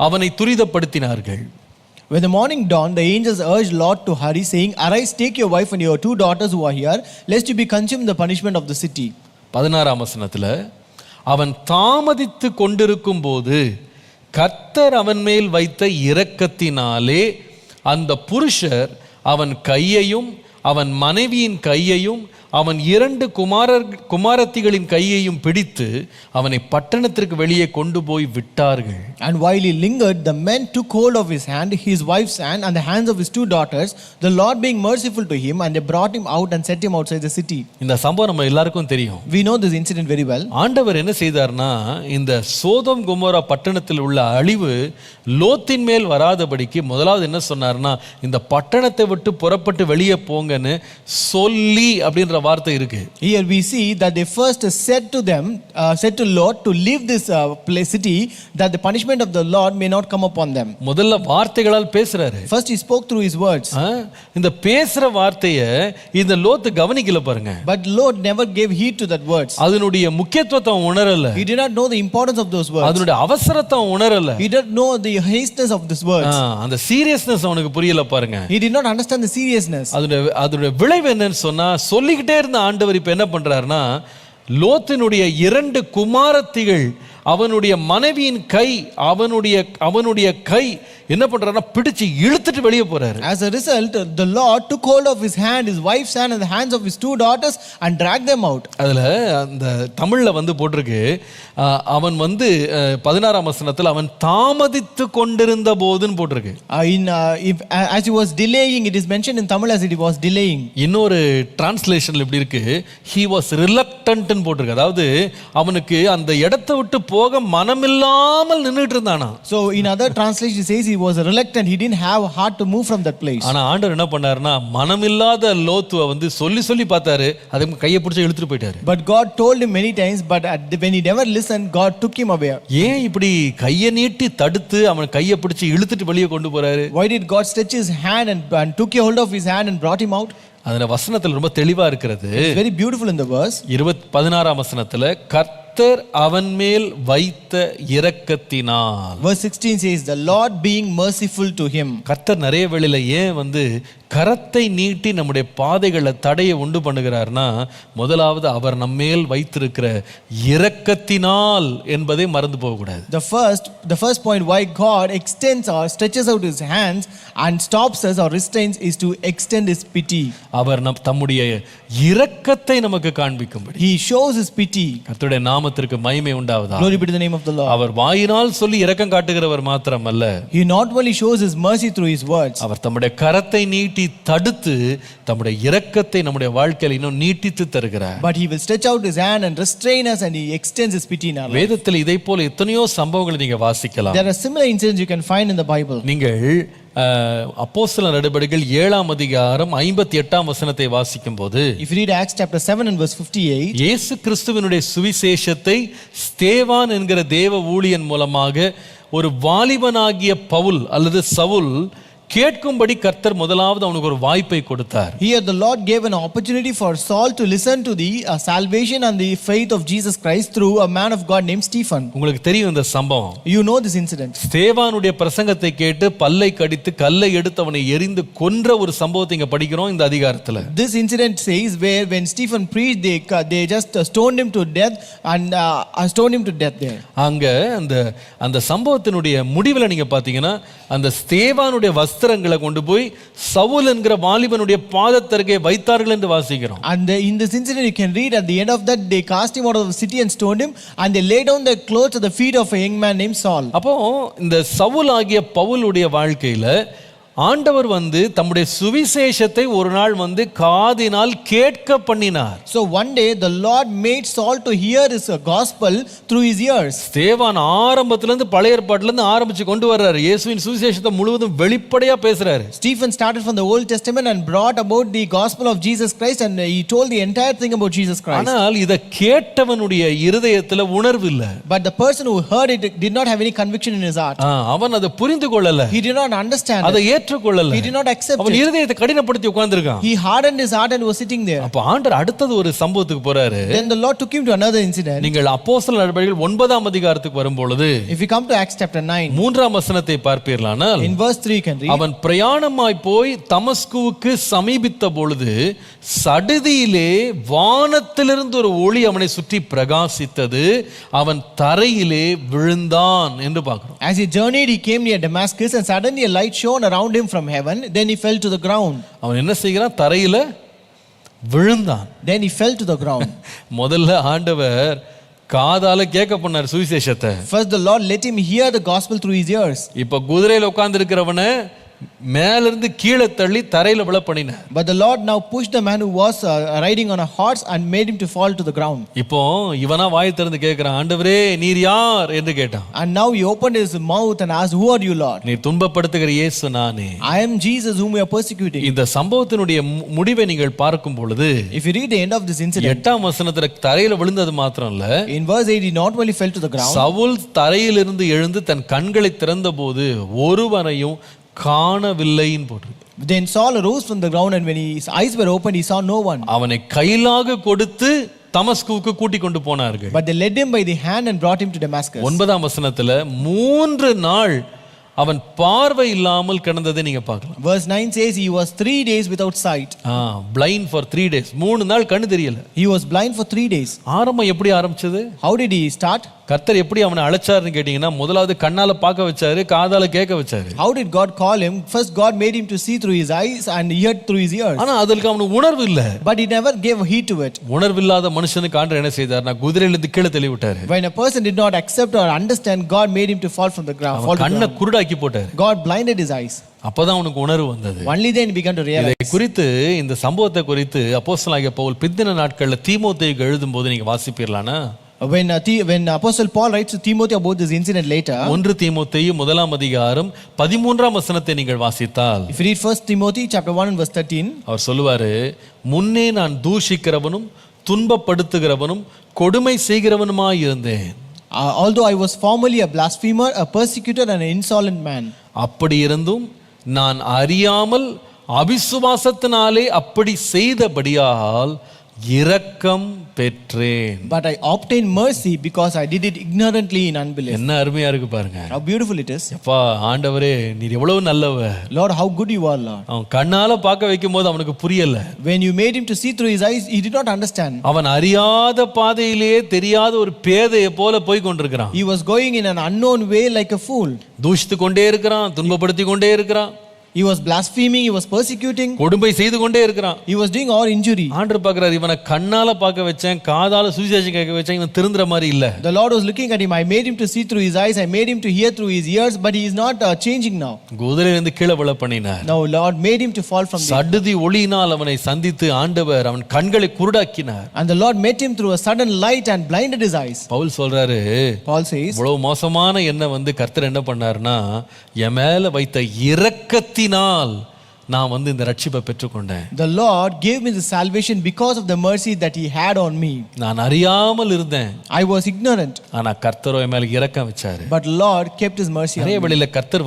அவனை துரிதப்படுத்தினார்கள். When the morning dawned, the angels urged Lot to hurry, saying, Arise, take your wife and your 2 daughters who are here, lest you be consumed in the punishment of the city. 16ஆம் வசனத்துல, அவன் தாமதித்து கொண்டிருக்கும் போது கர்த்தர் அவன் மேல் வைத்த இரக்கத்தினாலே அந்த புருஷர் அவன் கையையும் அவன் மனைவியின் கையையும் அவன் 2 குமாரத்திகளின் கையையும் பிடித்து அவனை பட்டணத்திற்கு வெளியே கொண்டு போய் விட்டார்கள். And while he lingered, the men took hold of his hand, his wife's hand, and the hands of his 2 daughters, the Lord being merciful to him, and they brought him out and set him outside the city. இந்த சம்பவம் நம்ம எல்லாருக்கும் தெரியும். We know this incident very well. ஆண்டவர் என்ன செய்தார்னா, இந்த Sodom Gomorrah பட்டணத்தில் உள்ள அழிவு லோத்தின் மேல் வராதபடிக்கு முதலாவது என்ன சொன்னார்னா, இந்த பட்டணத்தை விட்டு புறப்பட்டு வெளியே போங்கன்னு சொல்லி அப்படின்ற வார்த்தை இருக்கு. Here we see that they first said to Lot to leave this city, that the punishment of the Lord may not come upon them. முதல்ல வார்த்தைகளால் பேசுறாரு. First he spoke through his words. இந்த பேசுற வார்த்தையை இந்த லோத் கவனிக்கல பாருங்க. But Lot never gave heed to that words. அதனுடைய முக்கியத்துவத்தை உணரல. He did not know the importance of those words. அதனுடைய அவசரத்தை உணரல. He did not know the hasteness of these words. அந்த சீரியஸ்னஸ் அவனுக்கு புரியல பாருங்க. He did not understand the seriousness. அதனுடைய விளைவு என்னன்னு சொன்னா, சொல்லிக்கிட்டே இருந்த ஆண்டவர் இப்ப என்ன பண்றாருன்னா, லோத்தினுடைய 2 குமாரத்திகள் அவனுடைய மனைவியின் கை அவனுடைய கை என்ன பண்றாருன்னா பிடிச்சு இழுத்துட்டு வெளியே போறாரு. As a result, the Lord took hold of his hand, his wife's hand, and the hands of his 2 daughters and dragged them out. அதுல அந்த தமிழ்ல போட்டிருக்கு, அவன் 16ஆம் வசனத்துல அவன் தாமதித்து கொண்டிருந்த போதுன்னு போட்டிருக்கு. As he was delaying, it is mentioned in Tamil as it was delaying. இன்னொரு டிரான்ஸ்லேஷன்ல இப்படி இருக்கு, he was reluctant ன்னு போட்டிருக்கு. அதாவது அவனுக்கு அந்த இடத்தை விட்டு போக மனமில்லாமல் நின்னுட்டு இருந்தானா. So in other translation it says he was reluctant, he didn't have heart to move from that place. ஆனா ஆண்டவர் என்ன பண்ணாருன்னா மனமில்லாத லோத்துவ சொல்லி சொல்லி பார்த்தாரு, அதை கையை பிடிச்சு இழுத்துட்டு போயிட்டாரு. But God told him many times, but when he never listened, God took him away. ஏன் இப்படி கையை நீட்டி தடுத்து அவன் கையை பிடிச்சு இழுத்துட்டு வெளியே கொண்டு போறாரு? Why did God stretch his hand and took a hold of his hand and brought him out? அதுல வசனத்துல ரொம்ப தெளிவா இருக்கிறது. It's very beautiful in the verse. 16ஆம் வசனத்துல கர்த்தர் அவன் மேல் வைத்த இரக்கத்தினால். Verse 16 says the Lord being merciful to him. கர்த்தர் நிறைய வேளையில ஏன் கரத்தை நீட்டி நம்முடைய பாதைகளை தடையை உண்டு பண்ணுகிறார்னா, முதலாவது அவர் நம்மேல் வைத்திருக்கிற இரக்கத்தினால் என்பதை மறந்து போகக்கூடாது. The first point why God extends or stretches out his hands and stops us or restrains is to extend his pity. அவர் தம்முடைய இரக்கத்தை நமக்கு காண்பிக்கும்படி. He shows his pity. கர்த்தருடைய நாமத்திற்கு மகிமை உண்டாவதாக. Glory be to the name of the Lord. அவர் வாயினால் சொல்லி இரக்கம் காட்டுகிறவர் மாத்திரமல்ல, he not only shows his mercy through his words, அவர் தம்முடைய கரத்தை நீட்டி தடுத்து தம்முடைய இரக்கத்தை நம்முடைய வாழ்க்கையில் இன்னும் நீட்டித்து தருகிறார். but he will stretch out his hand and restrain us and he extends his pity in our life. வேதத்தில் இதை போல எத்தனையோ சம்பவங்களை நீங்க வாசிக்கலாம். There are similar incidents you can find in the Bible. நீங்கள் அப்போஸ்தலர் நடபடிகள் 7ஆம் அதிகாரம் 58ஆம் வசனத்தை வாசிக்கும் போது, if you read Acts chapter 7 and verse 58, இயேசு கிறிஸ்துவினுடைய சுவிசேஷத்தை ஸ்தேவான் என்கிற தேவ ஊழியன் மூலமாக ஒரு வாலிபனாகிய பவுல் அல்லது சவுல் கேட்கும்படி கர்த்தர் முதலாவது அவனுக்கு ஒரு வாய்ப்பை கொடுத்தார். Here the Lord gave an opportunity for Saul to listen to the salvation and the faith of Jesus Christ through a man of God named Stephen. உங்களுக்கு தெரியும் இந்த சம்பவம். You know this incident. ஸ்தேவானுடைய பிரசங்கத்தை கேட்டு பல்லை கடித்து கல்லை எடுத்து அவனை எரிந்து கொன்ற ஒரு சம்பவத்தை இங்க படிக்கிறோம் இந்த அதிகாரத்துல. This incident says where when Stephen preached they just stoned him to death and stoned him to death there. அங்க அந்த சம்பவத்தினுடைய முடிவுல நீங்க பாத்தீங்கன்னா அந்த ஸ்தேவானுடைய வஸ்திரங்களை கொண்டு போய் சவுல் என்கிற வாலிபனுடைய பாதத்தருகே வைத்தார்கள் என்று வாசிக்கிறோம். And in this incident you can read at the end of that they cast him out of the city and stoned him and they laid down their clothes at the feet of a young man named Saul. அப்போ இந்த சவுல் ஆகிய பவுலுடைய வாழ்க்கையில ஆண்டவர் தம்முடைய சுவிசேஷத்தை ஒரு நாள் காதினால் கேட்க பண்ணினார். So one day the Lord made Saul to hear his gospel through his ears. ஸ்தேவான் ஆரம்பத்துல இருந்து பழைய ஏற்பாட்டுல இருந்து ஆரம்பிச்சு கொண்டு வர்றாரு. இயேசுவின் சுவிசேஷத்தை முழுவதும் வெளிப்படையா பேசுறாரு. Stephen started from the Old Testament and brought about the gospel of Jesus Christ and he told the entire thing about Jesus Christ. ஆனால் இத கேட்டவனுடைய இருதயத்துல உணர்வு இல்ல. But the person who heard it did not have any conviction in his heart. அவன் அதை புரிந்து கொள்ளல. He did not understand. அதை ஏற்றுக்கொள்ளல. He did not accept அவன் இருதயத்தை கடினப்படுத்தி உட்கார்ந்திருக்கான். He hardened his heart and was sitting there. அப்ப ஆண்டவர் அடுத்தது ஒரு சம்பவத்துக்கு போறாரு. Then the Lord took him to another incident. நீங்கள் அப்போஸ்தலர் நடபடிகள் 9ஆம் அதிகாரத்துக்கு வரும்பொழுது, if you come to Acts chapter 9, 3ஆம் வசனத்தை பார்ப்பீர்களானால், in verse 3 you can read, அவன் பிரயாணமாய் போய் தமஸ்குவுக்கு சமீபித்த பொழுது சடுதியிலே வானத்திலிருந்து ஒரு ஒளி அவனை சுற்றி பிரகாசித்தது, அவன் தரையிலே விழுந்தான் என்று பார்க்கிறோம். As he journeyed he came near Damascus and suddenly a light shone around him from heaven, then he fell to the ground. அவன் என்ன செய்கிறான்? தரையில விழுந்தான். Then he fell to the ground. முதல்ல ஆண்டவர் காதால கேட்க பண்ணார் சுவிசேஷத்தை. First the Lord let him hear the gospel through his ears. இப்ப குதிரையில உட்கார்ந்து இருக்கிறவனை மேல இருந்து கீழே தள்ளி தரையில விழ பண்ணினார். But the Lord now pushed the man who was riding on a horse and made him to fall to the ground. இப்போ இவனா வாய் திறந்து கேக்குறான், ஆண்டவரே நீர் யார் என்று கேட்டான். And now he opened his mouth and asked, who are you, Lord? நீ துன்பப்படுத்துகிற இயேசு நானே. I am Jesus whom you are persecuting. இந்த சம்பவத்தினுடைய முடிவை நீங்கள் பார்க்கும் பொழுது, if you read the end of this incident, 8ஆம் வசனத்துல தரையில விழுந்தது மாத்திரம் இல்ல, in verse 8 he not only fell to the ground, Saul தரையிலிருந்து எழுந்து தன் கண்களை திறந்தபோது ஒருவனையும் காணவில்லைன்னு போட்டிருக்கு. Then Saul arose from the ground and when his eyes were opened he saw no one. அவனை கையிலாக கொடுத்து தமஸ்குவுக்கு கூட்டி கொண்டு போனார்கள். But they led him by the hand and brought him to Damascus. 9ஆம் வசனத்துல 3 நாள் அவன் பார்வை இல்லாமல் கிடந்ததை நீங்க பார்க்கலாம். Verse 9 says he was 3 days without sight. Blind for 3 days. 3 நாள் கண்ணு தெரியல. He was blind for 3 days. ஆரம்பம் எப்படி ஆரம்பிச்சது? How did he start? கர்த்தர் எப்படி அவனை அழைச்சாருன்னு கேட்டீங்கன்னா, முதலாவது கண்ணால பார்க்க வச்சாரு, காதால கேட்க வச்சாரு. How did God call him? First, God made him to see through his eyes and hear through his ears. ஆனா அதுக்கு அவனுக்கு உணர்வு இல்ல. But he never gave heed to it. உணர்வில்லாத மனுஷனுக்கு ஆண்டவர் என்ன செய்தார்னா, குதிரையிலிருந்து கீழே தள்ளி விட்டாரு. When a person did not accept or understand, God made him to fall from the ground. அவன் கண்ணை குருடாக்கி போட்டாரு. God blinded his eyes. அப்பதான் அவனுக்கு உணர்வு வந்தது. Only then he began to realize. இதை குறித்து, இந்த சம்பவத்தை குறித்து அப்போஸ்தலனாகிய பவுல் பிந்தின நாட்கள்ல தீமோத்தேயுக்கு எழுதும்போது நீங்க வாசிப்பீர்களானா, when Apostle Paul writes to Timothy about this incident later, 1 தீமோத்தேயு 1ஆம் அதிகாரம் 13ஆம் வசனத்தை நீங்கள் வாசித்தால், if you read 1 Timothy chapter 1 and verse 13, அவர் சொல்லுவாரு, முன்னே நான் தூஷிக்கிறவனும் துன்பப்படுத்துகிறவனும் கொடுமை செய்கிறவனுமாய் இருந்தேன். Although I was formerly a blasphemer, a persecutor and an insolent man. அப்படி இருந்தும் நான் அறியாமல் அவிசுவாசத்தினாலே அப்படி செய்தபடியால் இரக்கம் பெற்றேன். But I obtained mercy because I did it ignorantly in unbelief. என்ன அருமையா இருக்கு பாருங்க. How beautiful it is. அப்பா ஆண்டவரே, நீர் எவ்வளவு நல்லவர். Lord, how good you are, Lord. அவன் கண்ணால பார்க்க வைக்கும்போது அவனுக்கு புரியல. When you made him to see through his eyes, he did not understand. அவன் அறியாத பாதையிலேயே தெரியாத ஒரு பேதையை போல போய் கொண்டிருக்கிறான். He was going in an unknown way like a fool. தூஷித்து கொண்டே இருக்கிறான், துன்பப்படுத்தி கொண்டே இருக்கிறான். He was blaspheming, he was persecuting, கொடுமை செய்து கொண்டே இருக்கிறான். he was doing all injury. ஆண்டவர் பார்க்கிறார், இவனை கண்ணால பார்க்க வச்சேன், காதால சுவிசேஷம் கேட்க வச்சேன், இவன் திருந்துற மாதிரி இல்ல. The Lord was looking at him. I made him to see through his eyes, I made him to hear through his ears, but he is not changing now. குதிரையிலிருந்து கீழே விழ பண்ணினார். Now Lord made him to fall from the சடுதி ஒளியினால் அவனை சந்தித்து ஆண்டவர் அவன் கண்களை குருடாக்கினார். and the Lord met him through a sudden light and blinded his eyes. Pavul சொல்றாரு, Paul says, இவ்வளவு மோசமான என்ன கர்த்தர் என்ன பண்ணாருன்னா, என் மேல வைத்த இரக்கத்தினால் நான் இந்த ரட்சிப்பை பெற்றுக்கொண்டேன். The Lord gave me the salvation because of the mercy that he had on me. நான் அறியாமல் இருந்தேன். I was ignorant. ஆனா கர்த்தர் என் மேல இரக்கம் வச்சாரு. But Lord kept his mercy on me. நிறைய வேளையில கர்த்தர்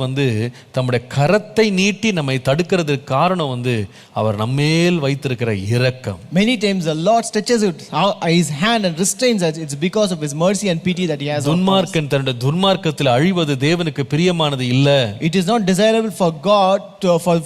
தம்முடைய கரத்தை நீட்டி நம்மை தடுக்கிறதுக்கு காரணம் அவர் நம்மேல் வைத்திருக்கிற இரக்கம். Many times the Lord stretches out his hand and restrains us. It's because of his mercy and pity that he has on us. துன்மார்க்கன் தன்னுடைய துன்மார்க்கத்தில் அழிவது தேவனுக்கு பிரியமானது இல்ல. It is not desirable for God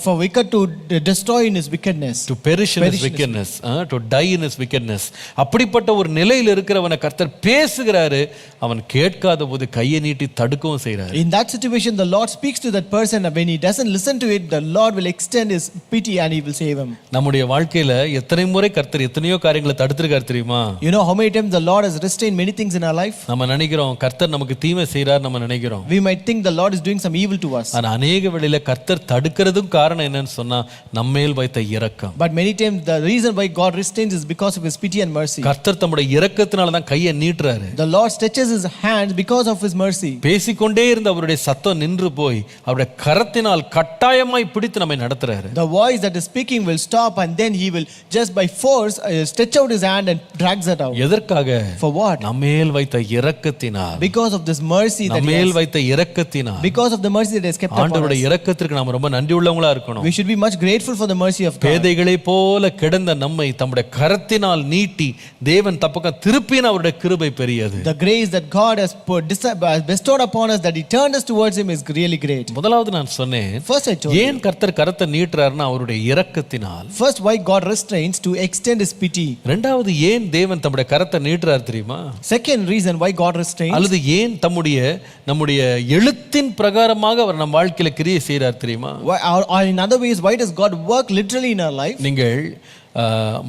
for wicked to destroy in his wickedness, to perish in his wickedness, to die in his wickedness. அப்படிப்பட்ட ஒரு நிலையில் இருக்கிறவனை கர்த்தர் பேசுகிறாரு, அவன் கேட்காத போது கையை நீட்டி தடுக்கவும் செய்றாரு. In that situation the Lord speaks to that person, and when he doesn't listen to it, the Lord will extend his pity and he will save him. நம்முடைய வாழ்க்கையில எத்தனை முறை கர்த்தர் எத்தனையோ காரியங்களை தடுத்திருக்கார் தெரியுமா? You know how many times the Lord has restrained many things in our life? நம்ம நினைக்கிறோம் கர்த்தர் நமக்கு தீமை செய்றார், நம்ம நினைக்கிறோம். We might think the Lord is doing some evil to us. ஆனா अनेक வேளையில கர்த்தர் தடுக்கிறதுக்கு காரணம் என்னன்னு சொன்னா, நம்மேல் வைத்த இரக்கம். But many times the reason why God restrains is because of his pity and mercy. கர்த்தர் தம்முடைய இரக்கத்தினால தான் கையை நீட்டுறாரு. The Lord stretches his hands because of his mercy. பேசிக்கொண்டே இருந்த அவருடைய சத்தம் நின்று போய் அவருடைய கரத்தினால் கட்டாயமாய் பிடித்து நம்மை நடத்துறாரு. The voice that is speaking will stop, and then he will just by force stretch out his hand and drags it out. எதற்காக? For what? நம்மேல் வைத்த இரக்கத்தினால். Because of this mercy that he நம்மேல் has. வைத்த இரக்கத்தினால். Because of the mercy that has kept upon us. ஆண்டவருடைய இரக்கத்திற்கு நாம் ரொம்ப நன்றி உள்ளவங்களா இருக்கணும். We should be much grateful for the mercy of God. பேதைகளை போல கிடந்த நம்மை தம்முடைய கரத்தினால் நீட்டி தேவன் தப்பக்கம் திருப்பின அவருடைய கிருபை பெரியது. The grace that God has bestowed upon us, that he turned us towards him, is really great. முதலாவது நான் சொன்னேன், First I told you. ஏன் கர்த்தர் கரத்தை நீட்டுறாருன்னா அவருடைய இரக்கத்தினால். First, why God restrains to extend his pity. இரண்டாவது ஏன் தேவன் தம்முடைய கரத்தை நீட்டுறார் தெரியுமா? Second reason why God restrains. அல்லது ஏன் நம்முடைய எழுத்தின் பிரகாரமாக அவர் நம் வாழ்க்கையில கிரியை செய்றார் தெரியுமா? Or in other ways, why does God work literally in our life? நீங்கள்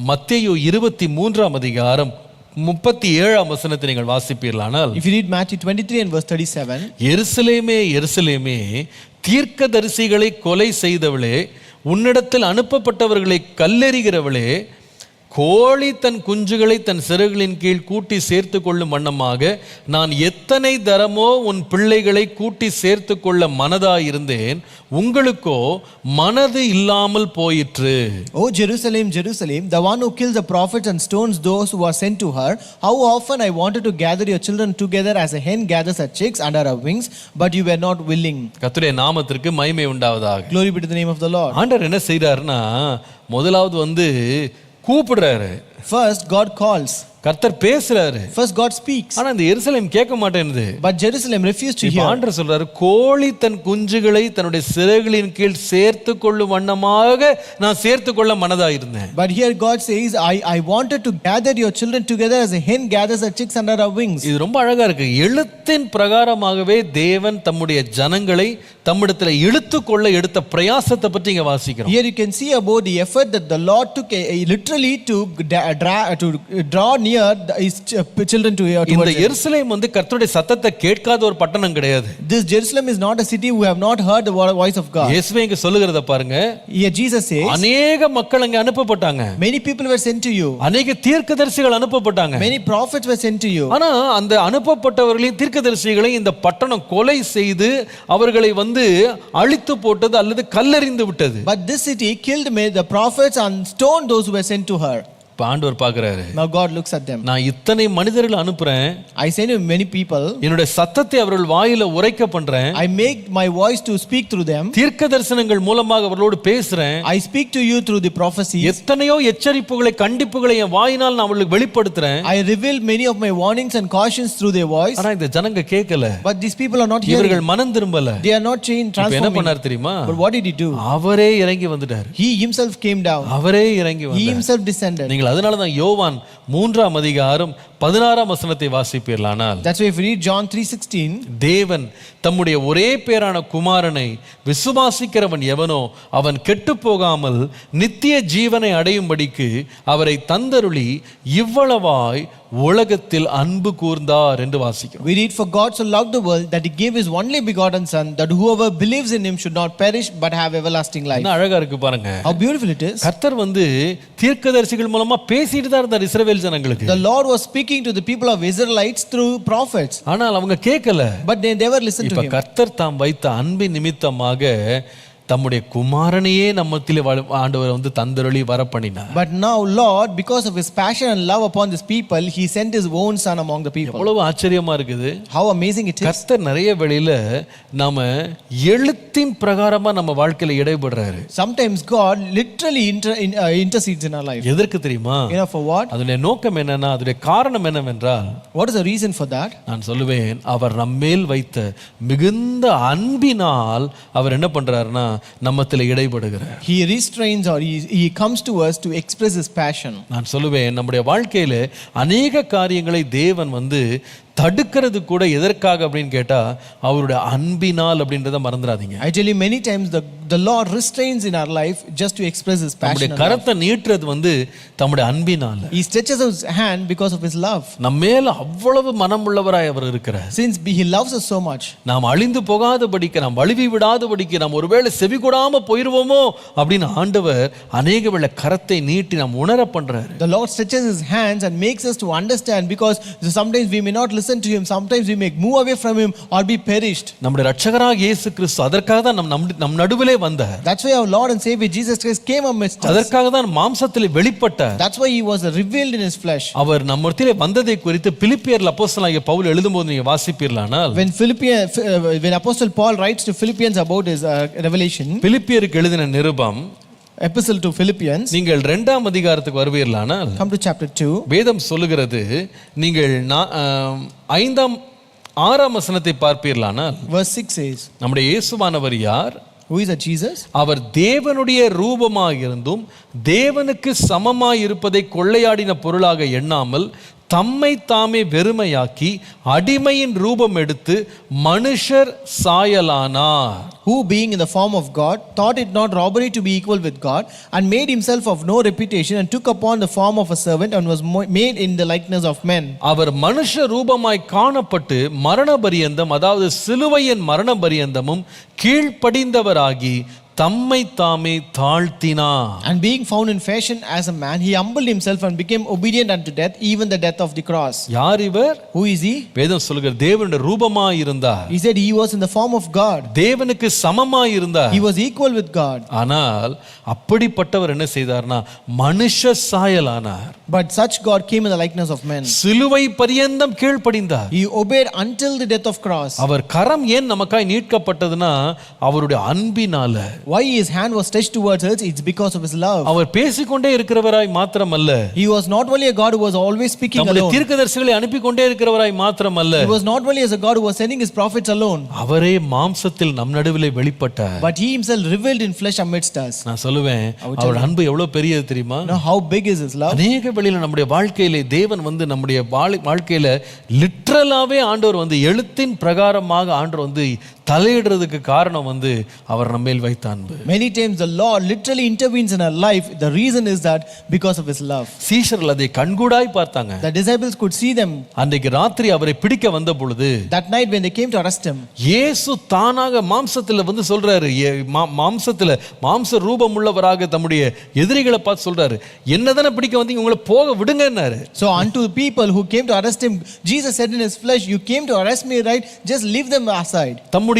மத்தேயு 23ஆம் அதிகாரம் 37ஆம் வசனத்தை நீங்கள் வாசிப்பீர்களானால், If you read Matthew 23 and verse 37, எருசலேமே எருசலேமே தீர்க்கதரிசிகளை கொலை செய்தவளே, உன்னிடத்தில் அனுப்பப்பட்டவர்களை கல்லெறிகிறவளே, கோழி தன் குஞ்சுகளை தன் சிறகுகளின் கீழ் கூட்டி சேர்த்து கொள்ளும் வண்ணமாக நான் எத்தனை தரமோ உன் பிள்ளைகளை கூட்டி சேர்த்து கொள்ள மனதாயிருந்தேன், உங்களுக்கோ மனது இல்லாமல் போயிற்று. O Jerusalem, Jerusalem, the one who kills the prophets and stones those who are sent to her, how often I wanted to gather your children together as a hen gathers her chicks under her wings, but you were not willing. கர்த்தருடைய நாமத்திற்கு மகிமை உண்டாவதாக. Glory be to the name of the Lord. ஆண்டவர் என்ன செய்றாருன்னா, முதலாவது கூப்பிடுறாரு. First, God calls. கர்த்தர் பேசுறாரு. First, God speaks. ஆனா இந்த எருசலேம் கேட்க மாட்டேங்குது. But Jerusalem refused to hear. ஆண்டவர் சொல்றாரு, கோழி தன் குஞ்சுகளை தன்னுடைய சிறகுகளின் கீழ் சேர்த்து கொள்ளும் வண்ணமாக நான் சேர்த்து கொள்ள மனதாயிருந்தேன். But here God says, I wanted to gather your children together as a hen gathers her chicks under her wings. இது ரொம்ப அழகா இருக்கு. எழுத்தின் பிரகாரமாகவே தேவன் தம்முடைய ஜனங்களை தம்மிடத்தில் இழுத்து கொள்ள எடுத்த பிரயாசத்தை பற்றி இங்க வாசிக்கிறோம். Here you can see about the effort that the Lord took literally to draw near his children to இந்த எருசலேம் வந்து கர்த்தருடைய சத்தத்தை கேட்காத ஒரு பட்டணம் கிடையாது. This Jerusalem is not a city who have not heard the voice of God. இயேசுவே இங்க சொல்லுகிறத பாருங்க. Here Jesus says, அநேக மக்கள் அங்க அனுப்பப்பட்டாங்க. Many people were sent to you. அநேக தீர்க்கதரிசிகள் அனுப்பப்பட்டாங்க. Many prophets were sent to you. ஆனா அந்த அனுப்பப்பட்டவர்களையும் தீர்க்கதரிசிகளை இந்த பட்டணம் கொலை செய்து அவர்களை வந்து அழித்து போட்டது அல்லது கல்லெறிந்து விட்டது. But this city killed the prophets and stoned those who were sent to her. ஆண்டவர் பார்க்கிறாரு. Now God looks at them. நான் இத்தனை மனிதர்களை அனுப்புறேன். I send you many people. என்னுடைய சத்தத்தை அவர்கள் வாயில உரைக்க பண்றேன். I make my voice to speak through them. தீர்க்கதரிசனங்கள் மூலமாக அவர்களோடு பேசுறேன். I speak to you through the prophecies. எத்தனையோ எச்சரிப்புகளை கண்டிப்புகளை என் வாயினால் நான் அவங்களுக்கு வெளிப்படுத்துறேன். I reveal many of my warnings and cautions through their voice. ஆனா இந்த ஜனங்க கேட்கல. But these people are not hearing. இவர்கள் மனம் திரும்பல. They are not transforming. என்ன பண்ணார் தெரியுமா? But what did he do? அவரே இறங்கி வந்துட்டார். He himself came down. அவரே இறங்கி வந்தார். He himself descended. நீங்கள் அதனால தான் யோவான் 3ஆம் அதிகாரம் 16ஆம் வசனத்தை வாசிப்பீர்களானால், That's why if you read John 3:16, தேவன் தம்முடைய ஒரே பேரான குமாரனை விசுவாசிக்கிறவன் எவனோ அவன் கெட்டு போகாமல் நித்திய ஜீவனை அடையும்படிக்கு அவரை தந்தருளி இவ்வளவாய் உலகத்தில் அன்பு கூர்ந்தார் என்று வாசிக்கிறோம். we read, for God so loved the world that he gave his only begotten son, that whoever believes in him should not perish but have everlasting life. என்ன அழகா இருக்கு பாருங்க. How beautiful it is. கர்த்தர் வந்து தீர்க்கதரிசிகள் மூலமா பேசிட்டு தான் இருந்தார் இஸ்ரவேல் ஜனங்களுக்கு. The Lord was speaking to the people of Israelites through prophets. ஆனால் அவங்க கேட்கல. But they never listened to இப்ப him. கர்த்தர் தாம் வைத்த அன்பின் நிமித்தமாக தம்முடைய குமாரனையே நம்மத்திலே ஆண்டவர் வந்து தந்தருளி வர பண்ணினார். But now Lord, because of his passion and love upon this people, he sent his own son among the people. எவ்வளவு ஆச்சரியமா இருக்குது. How amazing it is. கர்த்தர் நிறைய வேளையில நாம எழுத்தின் பிரகாரமா நம்ம வாழ்க்கையில இடைபடுறாரு. Sometimes God literally intercedes in our life. எதற்கு தெரியுமா? You know for what? அதனுடைய நோக்கம் என்னன்னா, அதனுடைய காரணம் என்னவென்றால், What is the reason for that? நான் சொல்லுவேன், அவர் நம்மேல் வைத்த மிகுந்த அன்பினால் அவர் என்ன பண்றாருன்னா நம்மத்திலே இடைபடுகிறார். He restrains or he comes to us to express his passion. நான் சொல்லுவேன், நம்முடைய வாழ்க்கையில அநேக காரியங்களை தேவன் வந்து தடுக்கிறது கூட எதற்காக அப்படின்னு கேட்டா அவருடைய அன்பினால் அப்படின்றத மறந்துடாதீங்க. I tell you many times the Lord restrains in our life just to express his passion. நம்முடைய கரத்தை நீட்டுறது வந்து தம்முடைய அன்பினால. He stretches his hand because of his love. நம்மேல அவ்வளவு மனமுள்ளவராய் அவர் இருக்கிறார். Since he loves us so much. நாம் அழிந்து போகாதபடிக்கு, நாம் வழுவி விடாதபடிக்கு, நாம் ஒருவேளை செவி கொடாம போயிருவோமோ அப்படின்னு ஆண்டவர் அநேக வேளை கரத்தை நீட்டி நாம் உணர பண்றாரு. The Lord stretches his hands and makes us to understand, because sometimes we may not listen to him, sometimes we may move away from him or be perished. நம்முடைய இரட்சகராகிய இயேசு கிறிஸ்து அதற்காக தான் நம் நடுவிலே வந்தார். That's why our Lord and Savior Jesus Christ came amidst us. அதற்காக தான் மாம்சத்திலே வெளிப்பட்டார். That's why he was revealed in his flesh. அவர் நம்மத்திலே வந்ததை குறித்து பிலிப்பியர்ல அப்போஸ்தலனாகிய பவுல் எழுதும்போது நீங்க வாசிப்பீர்களானால், When Apostle Paul writes to Philippians about his revelation, பிலிப்பியருக்கு எழுதின நிருபம் epistle to Philippians, நீங்கள் 2ஆம் அதிகாரத்துக்கு வருவீர்களானால், come to chapter 2, வேதம் சொல்லுகிறது, நீங்கள் 5ஆம் 6ஆம் வசனத்தை பார்ப்பீர்களானால், verse 6 says, நம்முடைய இயேசுவானவர் யார்? who is that Jesus? அவர் தேவனுடைய ரூபமாக இருந்தும் தேவனுக்கு சமமாய் இருப்பதை கொள்ளையாடின பொருளாக எண்ணாமல் தம்மை தாமே வெறுமையாக்கி அடிமையின் ரூபம் எடுத்து மனுஷர் சாயலானார். Who being in the form of God thought it not robbery to be equal with God, and made himself of no reputation, and took upon the form of a servant, and was made in the likeness of men. அவர் மனுஷ ரூபமாய் காணப்பட்டு மரண பரியந்தம், அதாவது சிலுவையின் மரண பரியந்தமும் கீழ்ப்படிந்தவராகி தம்மை தாமே தாழ்த்தினார். And being found in fashion as a man, he humbled himself and became obedient unto death, even the death of the cross. யார் இவர்? Who is he? வேதம் சொல்லுகிறது, தேவனுடைய ரூபமாய் இருந்தார். He said he was in the form of God. தேவனுக்கு சமமாய் இருந்தார். He was equal with God. ஆனால் அப்படிப்பட்டவர் என்ன செய்தார்னா மனுஷ சாயலானார். But such God came in the likeness of men. சிலுவை பரியந்தம் கீழ்ப்படிந்தார். He obeyed until the death of cross. அவர் கரம் ஏன் நமக்காய் நீட்கப்பட்டதுன்னா அவருடைய அன்பினால. Why his hand was stretched towards us? It's because of his love. அவர் பேசிக்கொண்டே இருக்கிறவராய் மாத்திரமல்ல, He was not only a God who was always speaking நம்முடைய alone. தீர்க்கதரிசிகளை அனுப்பி கொண்டே இருக்கிறவராய் மாத்திரமல்ல, He was not only as a God who was sending his prophets alone, அவரே மாம்சத்தில் நம் நடுவிலே வெளிப்பட்டார். but he himself revealed in flesh amidst us. நான் சொல்லுவேன், அவர் அன்பு எவ்வளவு பெரியது தெரியுமா? Now how big is his love? அநேக வேளையில நம்முடைய வாழ்க்கையிலே தேவன் வந்து நம்முடைய வாழ்க்கையில லிட்டரலாவே ஆண்டவர் வந்து எழுத்தின் பிரகாரமாக ஆண்டவர் வந்து தலையிடுறதுக்கு காரணம் வந்து அவர் நம்மேல் வைத்த அன்பு. Many times the Lord literally intervenes in our life. The reason is that because of his love. சீஷர்கள் அதை கண்கூடாய் பார்த்தாங்க. The disciples could see them. அன்றைக்கு ராத்திரி அவரை பிடிக்க வந்த பொழுது, That night when they came to arrest him, இயேசு தானாக மாம்சத்துல வந்து சொல்றாரு, மாம்சத்துல மாம்ச ரூபம் உள்ளவராக தம்முடைய எதிரிகளை பார்த்து சொல்றாரு, என்னதானே பிடிக்க வந்தீங்க, உங்களை போக விடுங்கன்னாரு. So unto the people who came to arrest him, Jesus said in his flesh, you came to arrest me, right? Just leave them aside. தம்முடைய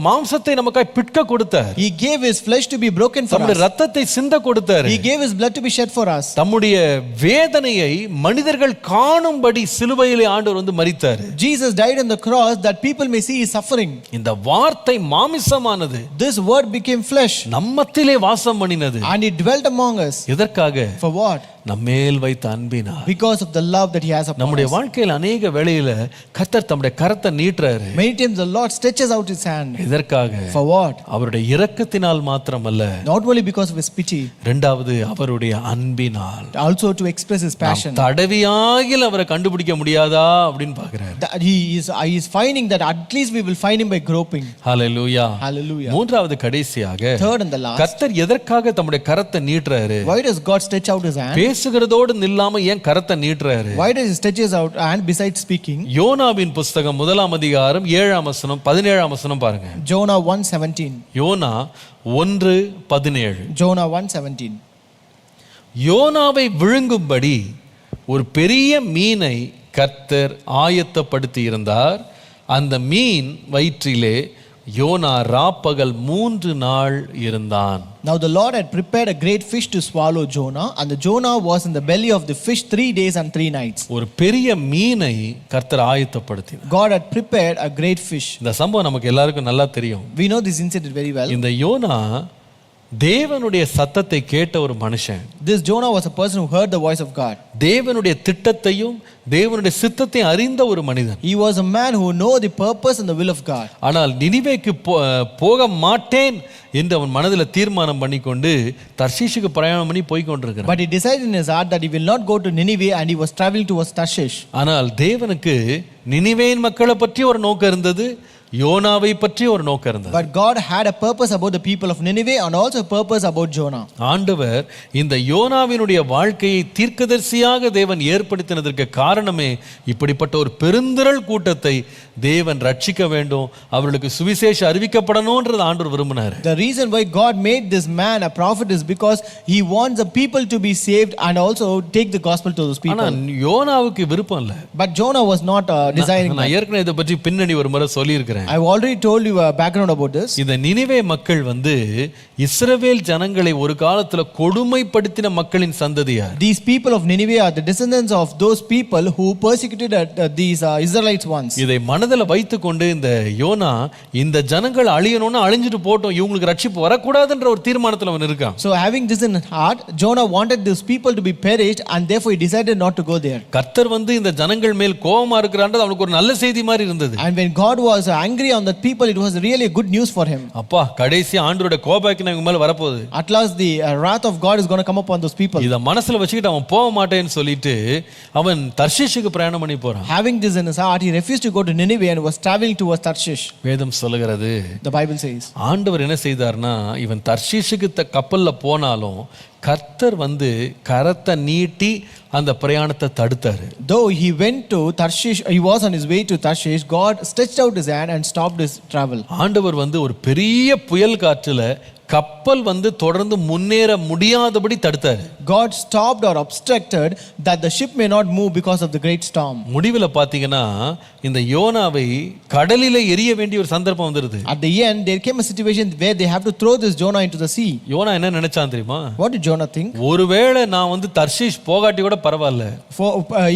மாம்சத்தை நமக்காய் பிட்க கொடுத்தார். He gave his flesh to be broken for தம்முடைய us. ரத்தத்தை சிந்த கொடுத்தார். He gave his blood to be shed for us. தம்முடைய வேதனையை மனிதர்கள் காணும்படி சிலுவையிலே ஆண்டவர் வந்து மரித்தார். Jesus died on the cross that people may see his suffering. இந்த வார்த்தை மாமிசமானது, This word became flesh நம்மத்திலே வாசம் பண்ணினது. and it dwelt among us. எதற்காக? For what? நம்மேல் வைத்த அன்பினால். Because of the love that he has upon நம்முடைய us. வாழ்க்கையில் அநேக வேளையில கர்த்தர் தம்முடைய கரத்தை நீட்டுறாரு. Many times the Lord stretches out his hand. எதற்காக? For what? அவருடைய இரக்கத்தினால் மாத்திரமல்ல, Not only because of his pity, இரண்டாவது அவருடைய அன்பினால். also to express his passion. தடவியாகில் அவரை கண்டுபிடிக்க முடியாதா அப்படின்னு பார்க்கிறார். That he is finding that at least we will find him by groping. Hallelujah. Hallelujah. மூன்றாவது கடைசியாக, Third and the last, கர்த்தர் எதற்காக தம்முடைய கரத்தை நீட்டுறாரு? why does God stretch out his hand? பேசுகிறதோடு நில்லாம ஏன் கரத்தை நீட்டுறாரு? Why does he stretch his out hand besides speaking? யோனாவின் புஸ்தகம் 1 7 17 பாருங்க. Jonah 1:17. யோனா 1:17. Jonah 1:17. யோனாவை விழுங்கும்படி ஒரு பெரிய மீனை கர்த்தர் ஆயத்தப்படுத்தி இருந்தார். அந்த மீன் வயிற்றிலே யோனா ராப்பகல் 3 நாள் இருந்தான். Now the Lord had prepared a great fish to swallow Jonah, and the Jonah was in the belly of the fish 3 days and 3 nights. ஒரு பெரிய மீனை கர்த்தர் ஆயத்தப்படுத்தினார். God had prepared a great fish. இந்த சம்பவம் நமக்கு எல்லாருக்கும் நல்லா தெரியும். We know this incident very well. இந்த யோனா தேவனுடைய சத்தத்தை கேட்ட ஒரு மனுஷன். This Jonah was a person who heard the voice of God. தேவனுடைய திட்டத்தையும் தேவனுடைய சித்தத்தையும் அறிந்த ஒரு மனிதன். He was a man who know the purpose and the will of God. ஆனால் நினிவேக்கு போக மாட்டேன் என்று அவன் மனதில் தீர்மானம் பண்ணிக்கொண்டு தர்ஷீஷுக்கு பிரயாணம் பண்ணி போய் கொண்டிருக்கிறான். But he decided in his heart that he will not go to Nineveh, and he was traveling towards Tarshish. ஆனால் தேவனுக்கு நினிவேயின் மக்களை பற்றி ஒரு நோக்கம் இருந்தது, யோனாவை பற்றி ஒரு நோக்கம் இருந்தது. But God had a purpose about the people of Nineveh and also a purpose about Jonah. ஆண்டவர் இந்த யோனாவினுடைய வாழ்க்கையை தீர்க்கதரிசியாக தேவன் ஏற்படுத்தினதற்கு காரணமே இப்படிப்பட்ட ஒரு பெருந்திரள் கூட்டத்தை தேவன் ரட்சிக்க வேண்டும், அவர்களுக்கு சுவிசேஷம் அறிவிக்கப்படணும்ன்றது ஆண்டவர் விரும்பினார். The reason why God made this man a prophet is because he wants the people to be saved and also take the gospel to those people. ஆனா யோனாவுக்கு விருப்பம் இல்ல. But Jonah was not desiring that. நான் ஏற்கனவே இதை பற்றி பின்னணி ஒரு முறை சொல்லியிருக்கிறேன். I've already told you a background about this. இந்த நினிவே மக்கள் வந்து இஸ்ரவேல் ஜனங்களை ஒரு காலத்துல கொடுமைப்படுத்தின மக்களின் சந்ததியார். These people of Nineveh are the descendants of those people who persecuted these Israelites once. இதை மனதில் வைத்துக்கொண்டு இந்த யோனா இந்த ஜனங்கள் அழியணும்னு அழிஞ்சிட்டு போட்டோம், இவங்களுக்கு ரட்சிப்பு வரக்கூடாதுன்ற ஒரு தீர்மானத்தில் அவன் இருக்கான். So having this in heart, Jonah wanted these people to be perished, and therefore he decided not to go there. கர்த்தர் வந்து இந்த ஜனங்கள் மேல் கோபமா இருக்கிறான்றது அவனுக்கு ஒரு நல்ல செய்தி மாதிரி இருந்தது. And when God was angry on that people, it was really good news for him. அப்பா கடைசி ஆண்டவருடைய கோபாக்கின இவங்க மேல வரப்போகுது. At last the wrath of God is going to come upon those people. இத மனசுல வச்சுக்கிட்டு அவன் போக மாட்டேன்னு சொல்லிட்டு அவன் தர்ஷீஷுக்கு பிரயாணம் பண்ணி போறான். Having this in his heart, he refused to go to Nineveh and was traveling towards Tarshish. வேதம் சொல்லுகிறது, The Bible says, ஆண்டவர் என்ன செய்தார்னா இவன் தர்ஷீஷுக்கு கப்பல்ல போனாலும் கர்த்தர் வந்து கரத்தை நீட்டி அந்த பிரயாணத்தை தடுத்தாரு. Though he went to Tarshish, he was on his way to Tarshish, God stretched out his hand and stopped his travel. ஆண்டவர் வந்து ஒரு பெரிய புயல் காற்றுல கப்பல் வந்து தொடர்ந்து முன்னேற முடியாதபடி தடுத்தாரு. God stopped or obstructed that the ship may not move because of the great storm. முடிவில் பார்த்தீங்கன்னா இந்த யோனாவை கடலிலே எரிய வேண்டிய ஒரு சந்தர்ப்பம் வந்துருது. At the end, there came a situation where they have to throw this Jonah into the sea. Jonah என்ன நினைச்சான் தெரியுமா? What did Jonah think? ஒருவேளை நான் வந்து தர்ஷீஷ் போகாட்டி கூட பரவாயில்ல,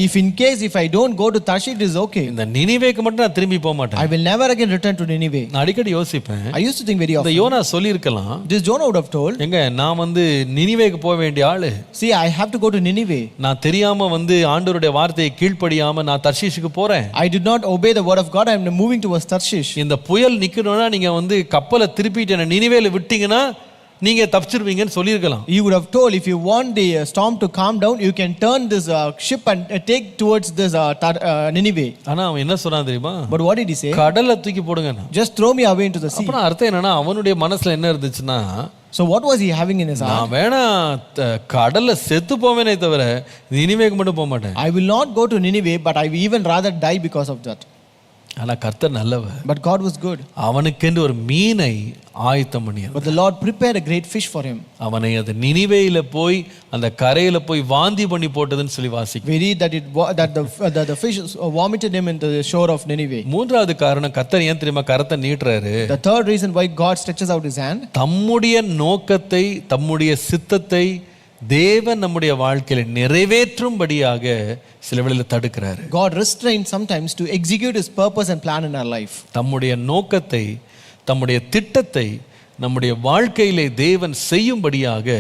If in case if I don't go to Tarshish, it is okay. இந்த நினிவேக்கு மட்டும் நான் திரும்பி போக மாட்டேன். I will never again return to Nineveh. நான் அடிக்கடி யோசிப்பேன், I used to think very இந்த often. யோனா சொல்லியிருக்கலாம், This Jonah would have told, எங்க நான் வந்து நினிவேக்கு போக வேண்டிய ஆளு, see, I have to go to Nineveh. நான் தெரியாம வந்து ஆண்டவருடைய வார்த்தையை கீழ்ப்படியாம நான் தர்ஷீஷுக்கு போறேன். I did not obey the word of God. I am moving towards Tarshish. இந்த புயல் நிக்கணும்னா நீங்க வந்து கப்பலை திருப்பிட்டு என்ன நினிவேல விட்டீங்கன்னா நீங்க தப்பிச்சிருவீங்கன்னு சொல்லியிருக்கலாம். He would have told, if you want the storm to calm down, you can turn this ship and take towards this Nineveh. ஆனா அவன் என்ன சொன்னான் தெரியுமா? But what did he say? கடல்ல தூக்கி போடுங்க. Just throw me away into the sea. அப்புறம் அர்த்தம் என்னன்னா அவனுடைய மனசுல என்ன இருந்துச்சுன்னா, So what was he having in his heart? நான் வேணா கடல்ல செத்து போவேனே தவிர நினிவேக்கு மட்டும் போக மாட்டேன். I will not go to Nineveh, but I will even rather die because of that. ஆனா கர்த்தர் நல்லவர். But God was good. அவனுக்கென்று ஒரு மீனை ஆயத்தம் பண்ணினார். But the Lord prepared a great fish for him. அவனை அது நினிவேயில போய் அந்த கரையில போய் வாந்தி பண்ணி போட்டதுன்னு சொல்லி வாசிக்கிறோம். We read that the fish vomited him into the shore of Nineveh. மூன்றாவது காரணம், கர்த்தர் ஏன் தெரியுமா கரத்தை நீட்டுறாரு? The third reason why God stretches out his hand, தம்முடைய நோக்கத்தை தம்முடைய சித்தத்தை தேவன் நம்முடைய வாழ்க்கையில நிறைவேற்றும்படியாக சில வேளையில தடுக்கிறாரு. God restrains sometimes to execute his purpose and plan in our life. தம்முடைய நோக்கத்தை தம்முடைய திட்டத்தை நம்முடைய வாழ்க்கையிலே தேவன் செய்யும்படியாக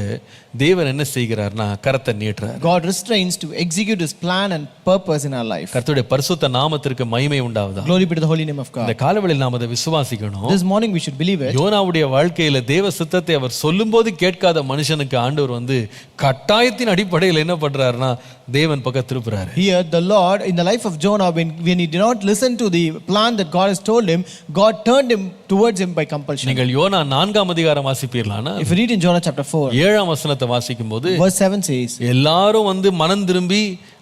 தேவன் என்ன செய்கிறார்னா கரத்தை நீட்டுறார். God restrains to execute his plan and purpose in our life. கர்த்தருடைய பரிசுத்த நாமத்திற்கு மகிமை உண்டாவதாக. Glory be to the holy name of God. இந்த காலவெளியில் நாம் அதை விசுவாசிக்கணும். This morning we should believe it. யோனாவுடைய வாழ்க்கையில தேவ சித்தத்தை அவர் சொல்லும்போது கேட்காத மனுஷனுக்கு ஆண்டவர் வந்து கட்டாயத்தின் அடிப்படையில் என்ன பண்றாருன்னா தேவன் பக்கம் திருப்புறாரு. Here the Lord in the life of Jonah, when he did not listen to the plan that God has told him, God turned him towards him by compulsion. நீங்கள் யோனா 4ஆம் அதிகாரம் வாசிப்பீர்களானா, If you read in Jonah chapter 4, 7ஆம் வசனத்தை வாசிக்கும் போது verse 7 says, எல்லாரும் வந்து மனம் திரும்பி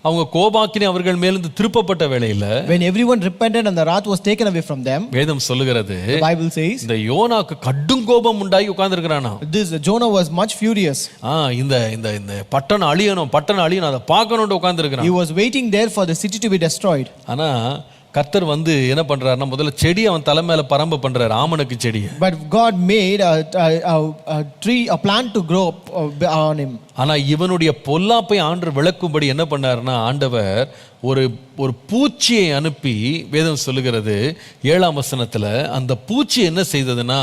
அவங்க கோபாக்கினி அவர்கள் மேலிருந்து திருப்பப்பட்ட வேளையில, when everyone repented and the wrath was taken away from them, வேதம் சொல்லுகிறது, the Bible says, இந்த யோனாக்கு கடும் கோபம் உண்டாகி உட்கார்ந்திருக்கிறானா. this Jonah was much furious. இந்த இந்த இந்த பட்டணம் அழியணும் அதை பார்க்கணும்னு உட்கார்ந்திருக்கிறான். He was waiting there for the city to be destroyed. ஆனா கர்த்தர் வந்து என்ன பண்றாருன்னா முதல்ல செடி அவன் தலை மேல பரம்பு பண்றாரு, ஆமணக்கு செடியை. But God made a tree, a plant to grow on him. ஆனா இவனுடைய பொல்லாப்பை ஆண்டவர் விளக்கும்படி என்ன பண்ணாருன்னா ஆண்டவர் ஒரு ஒரு பூச்சியை அனுப்பி, வேதம் சொல்லுகிறது 7ஆம் வசனத்துல, அந்த பூச்சி என்ன செய்ததுன்னா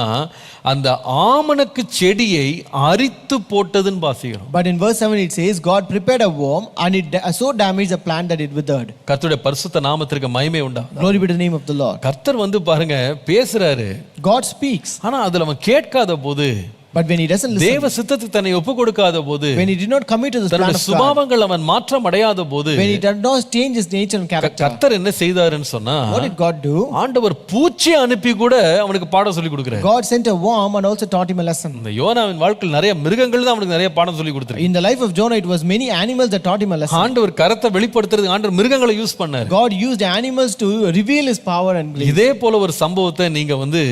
அந்த ஆமணக்கு செடியை அரித்து போட்டதுன்னு வாசிக்கிறோம். But in verse 7 it says, God prepared a worm and it so damaged the plant that it withered. கர்த்தருடைய பரிசுத்த நாமத்திற்கு மகிமை உண்டாவதாக. Glory be to the name of the Lord. கர்த்தர் வந்து பாருங்க பேசுறாரு, God speaks. ஆனா அதுல அவன் கேட்காத போது, but when he doesn't listen, தேவ சித்தத்துக்கு தன்னை ஒப்பு கொடுக்காத போது, when he did not commit to the plan of God, சுபாவங்கள் அவன் மாற்றம் அடையாத போது, when he did not change his nature and character, கர்த்தர் என்ன செய்தாருன்னு சொன்னா, what did God do? ஆண்டவர் பூச்சி அனுப்பி கூட அவனுக்கு பாடம் சொல்லி கொடுக்கிறார். God sent a worm and also taught him a lesson. இந்த யோனாவின் வாழ்க்கையில் நிறைய மிருகங்கள் தான் அவனுக்கு நிறைய பாடம் சொல்லி கொடுத்திருக்கு. In the life of Jonah it was many animals that taught him a lesson. ஆண்டவர் கரத்தை வெளிப்படுத்துறதுக்கு ஆண்டவர் மிருகங்களை யூஸ் பண்ணார். God used animals to reveal his power and grace. இதே போல ஒரு சம்பவத்தை நீங்க வந்து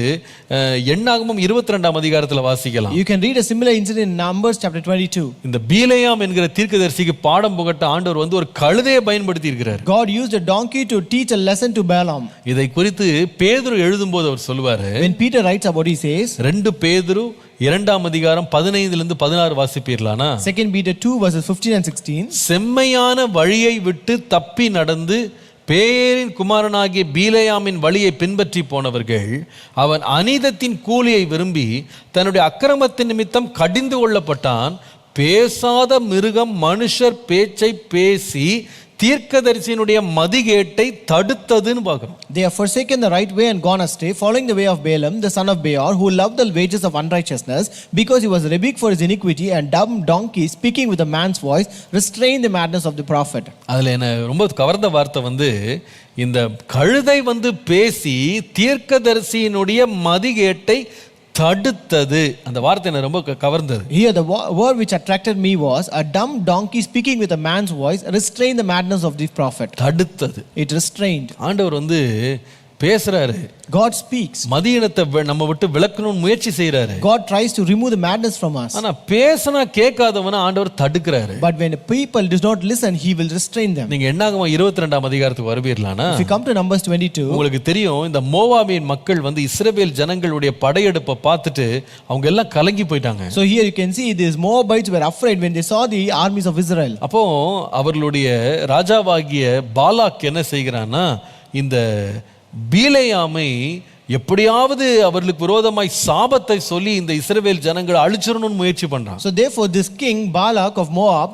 எண்ணாகமம் 22ஆம் அதிகாரத்துல வாசிக்கலாம். You can read a similar incident in Numbers chapter 22. இந்த பீலேயாம் என்கிற தீர்க்கதரிசிக்கு பாடம் புகட்ட ஆண்டவர் வந்து ஒரு கழுதையை பயன்படுத்தி இருக்கிறார். God used a donkey to teach a lesson to Balaam. இதை குறித்து பேதுரு எழுதும்போது அவர் சொல்வாரு, When Peter writes about, he says, 2 பேதுரு 2ஆம் அதிகாரம் 15 16 வாசிப்பீர்களானா, 2 Peter 2 verses 15 and 16, செம்மையான வழியை விட்டு தப்பி நடந்து பேரின் குமாரனாகிய பீலேயாமின் வழியை பின்பற்றி போனவர்கள் அவன் அநீதத்தின் கூலியை விரும்பி தன்னுடைய அக்கிரமத்தின் நிமித்தம் கடிந்து கொள்ளப்பட்டான். பேசாத மிருகம் மனுஷர் பேச்சை பேசி தீர்க்கதரிசியினுடைய மதிகேட்டை தடுத்ததுன்னு பார்க்கிறோம். They have forsaken the right way and gone astray, following the way of Balaam the son of Beor, who loved the wages of unrighteousness, because he was rebuked for his iniquity, and dumb donkey speaking with a man's voice restrained the madness of the prophet. அதுல என்ன ரொம்ப கவர்ந்த வார்த்தை வந்து, இந்த கழுதை வந்து பேசி தீர்க்கதரிசியினுடைய மதிகேட்டை தடுத்தது. அந்த வார்த்தை என்ன ரொம்ப கவர்ந்தது. Here the word which attracted me was, a dumb donkey speaking with a man's voice restrained the madness of the prophet. தடுத்தது. It restrained. ஆண்டவர் வந்து பேசுறாரு. God speaks. மதியினத்தை நம்ம விட்டு விலக்கணும்னு முயற்சி செய்யறாரு. God tries to remove the madness from us. ஆனா பேசினா கேட்காதவன ஆண்டவர் தடுக்கிறாரு. But when people do not listen, he will restrain them. நீங்க என்னாகமம் 22ஆம் அதிகாரத்துக்கு வருவீர்களானா, If you come to Numbers 22, உங்களுக்கு தெரியும் இந்த மோவாபின் மக்கள் வந்து இஸ்ரவேல் ஜனங்களுடைய படையெடுப்பை பார்த்துட்டு அவங்க எல்லாம் கலங்கி போயிட்டாங்க. so here you can see these Moabites were afraid when they saw the armies of Israel. அப்போ அவர்களுடைய ராஜாவாகிய பாலாக் என்ன செய்கிறான்னா, இந்த பீலேயாமை எப்படியாவது அவர்களுக்கு விரோதமாய் சாபத்தை சொல்லி இந்த இஸ்ரவேல் ஜனங்களை அழிச்சிரணும்னு முயற்சி பண்றான். So therefore this king Balak of Moab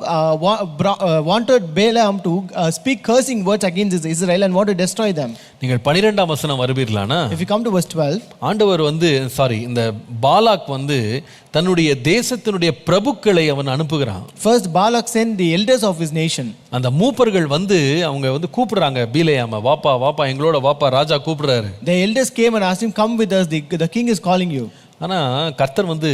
wanted Balaam to speak cursing words against Israel and want to destroy them. நீங்கள் 12ஆம் வசனம் வருவீர்களானா, If you come to verse 12, ஆண்டவர் வந்து இந்த பாலாக் வந்து தன்னுடைய தேசத்தினுடைய பிரபுக்களை அவன் அனுப்புகிறான். first Balak sent the elders of his nation. அந்த மூப்பர்கள் வந்து அவங்க வந்து கூப்பிடுறாங்க பீலேயாம, வாப்பா வாப்பா எங்களோட வாப்பா, ராஜா கூப்பிடுறாரு. The elders came and asked him, come with us, the king is calling you. ஆனா கர்த்தர் வந்து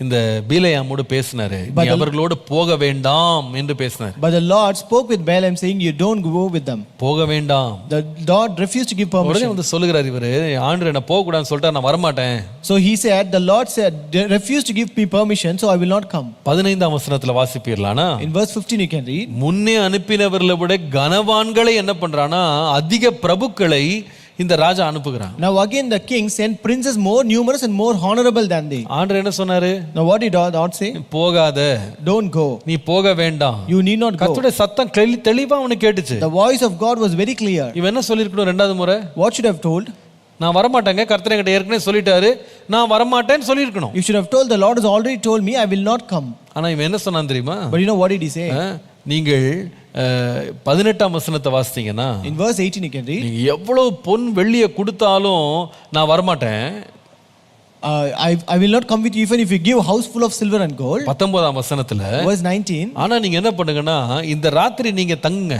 இந்த பீலேயாமோடு பேசினாரு, நீ அவர்களோடு போக வேண்டாம் என்று பேசினார். But the Lord spoke with Balaam saying, you don't go with them. போக வேண்டாம். The Lord refused to give permission. உடனே வந்து சொல்லுகிறார் இவரு, ஆண்டவர் என்ன போக கூடாதுன்னு சொல்லிட்டா நான் வர மாட்டேன். So he said, the Lord said, they refused to give me permission, so I will not come. 15ஆம் வசனத்துல வாசிப்பீர்களானா, In verse 15 you can read, முன்னே அனுப்பினவர்களை விட கனவான்களை என்ன பண்றானா, அதிக பிரபுக்களை இந்த ராஜா அனுப்புகிறான். Now again the king sent princes more numerous and more honorable than they. ஆண்டவர் என்ன சொன்னாரு? Now what did God say? போகாத, Don't go. நீ போக வேண்டாம். You need not go. கர்த்தருடைய சத்தம் தெளிவா அவனுக்கு கேட்டுச்சு. The voice of God was very clear. இவன் என்ன சொல்லிருக்கணும் ரெண்டாவது முறை? What should have told? நான் வர மாட்டேங்க, கர்த்தர் என்கிட்ட ஏற்கனவே சொல்லிட்டாரு, நான் வர மாட்டேன்னு சொல்லிருக்கணும். You should have told, the Lord has already told me, I will not come. ஆனா இவன் என்ன சொன்னான் தெரியுமா? But you know what did he say? நீங்கள் 18ஆம் வசனத்தை வாசித்தீங்கன்னா, In verse 18 you can read, நீங்க எவ்வளவு பொன் வெள்ளியை கொடுத்தாலும் நான் வர மாட்டேன். I will not come with you even if you give a house full of silver and gold. 19ஆம் வசனத்துல, Verse 19, ஆனா நீங்க என்ன பண்ணுங்கன்னா, இந்த ராத்திரி நீங்க தங்குங்க,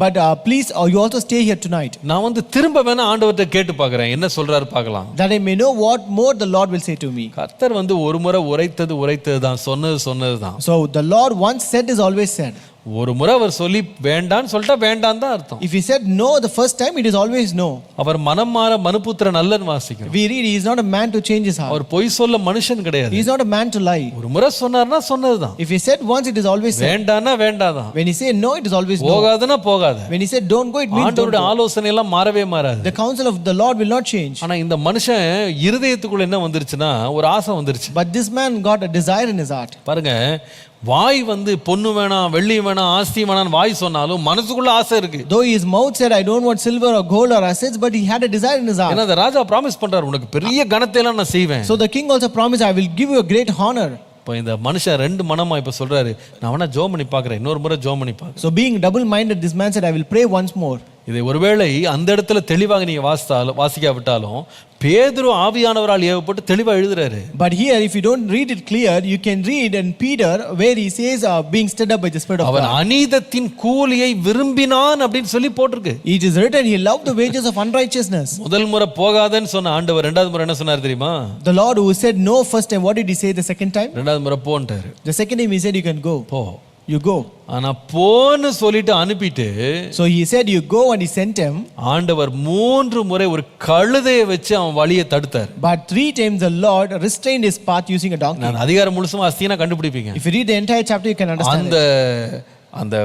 but please you also stay here tonight, நான் வந்து திரும்ப வேணா ஆண்டவர்கிட்ட கேட்டு பார்க்கறேன், என்ன சொல்றாரு பார்க்கலாம். that I may know what more the Lord will say to me. கர்த்தர் வந்து ஒரு முறை உரைத்தது தான், சொன்னது தான். So the Lord once said is always said. ஒரு முறை அவர் சொல்லி வேண்டான்னு சொல்லிட்டா வேண்டான்னு தான் அர்த்தம். If he said no the first time, it is always no. அவர் மனம் மாற மனுபுத்திரன் அல்லன்னு வாசிக்கிறோம். We read he is not a man to change his heart. அவர் பொய் சொல்ல மனுஷன் கிடையாது. He is not a man to lie. ஒரு முறை சொன்னார்னா சொன்னதுதான். If he said once, it is always said. வேண்டான்னா வேண்டாதான். When he say no, it is always no. போகாதனா போகாத. When he said don't go, it means don't ஆண்டவருடைய go. ஆலோசனை எல்லாம் மாறவே மாறாது. The counsel of the Lord will not change. ஆனா இந்த மனுஷன் இருதயத்துக்குள்ள என்ன வந்துருச்சுன்னா, ஒரு ஆசை வந்துருச்சு. But this man got a desire in his heart. பாருங்க, வாய் வந்து பொண்ணு வேணாம், வெள்ளி வேணாம், ஆஸ்தி வேணாம் வாய் சொன்னாலும் மனசுக்குள்ள ஆசை இருக்கு. Though his mouth said I don't want silver or gold or assets, but he had a desire in his heart. ஏன்னா அந்த ராஜா ப்ராமிஸ் பண்றாரு, உனக்கு பெரிய கனத்தை எல்லாம் நான் செய்வேன். So the king also promised, I will give you a great honor. இப்போ இந்த மனுஷன் ரெண்டு மனமா இப்ப சொல்றாரு, நான் வேணா ஜெபம் பண்ணி பார்க்கறேன், இன்னொரு முறை ஜெபம் பண்ணி பார்க்கறேன். So being double minded, this man said, I will pray once more. இதை ஒருவேளை அந்த இடத்துல தெளிவாக நீங்க வாசிக்காவிட்டாலும் பேதுரு ஆவியானவரால் ஏவப்பட்டு தெளிவா எழுதுறாரு. But here if you don't read it clear, you can read in Peter where he says being stirred up by the Spirit of God. அவன் அநீதத்தின் கூலியை விரும்பினான் அப்படின்னு சொல்லி போட்டிருக்கு. It is written he loved the wages of unrighteousness. முதல் முறை போகாதன்னு சொன்ன ஆண்டவர் ரெண்டாவது முறை என்ன சொன்னார் தெரியுமா? The Lord who said no first time, what did he say the second time? ரெண்டாவது முறை போன்றாரு. The second time he said you can go. போ. You go. ஆனா போன்னு சொல்லிட்டு அனுப்பிட்டு, so he said you go and he sent him. ஆண்டவர் 3 முறை ஒரு கழுதையை வச்சு அவன் வழியை தடுத்தார். But 3 times the Lord restrained his path using a donkey. நான் அதிகாரம் முழுசுமா அஸ்தினா கண்டுபிடிப்பீங்க. If you read the entire chapter you can understand அந்த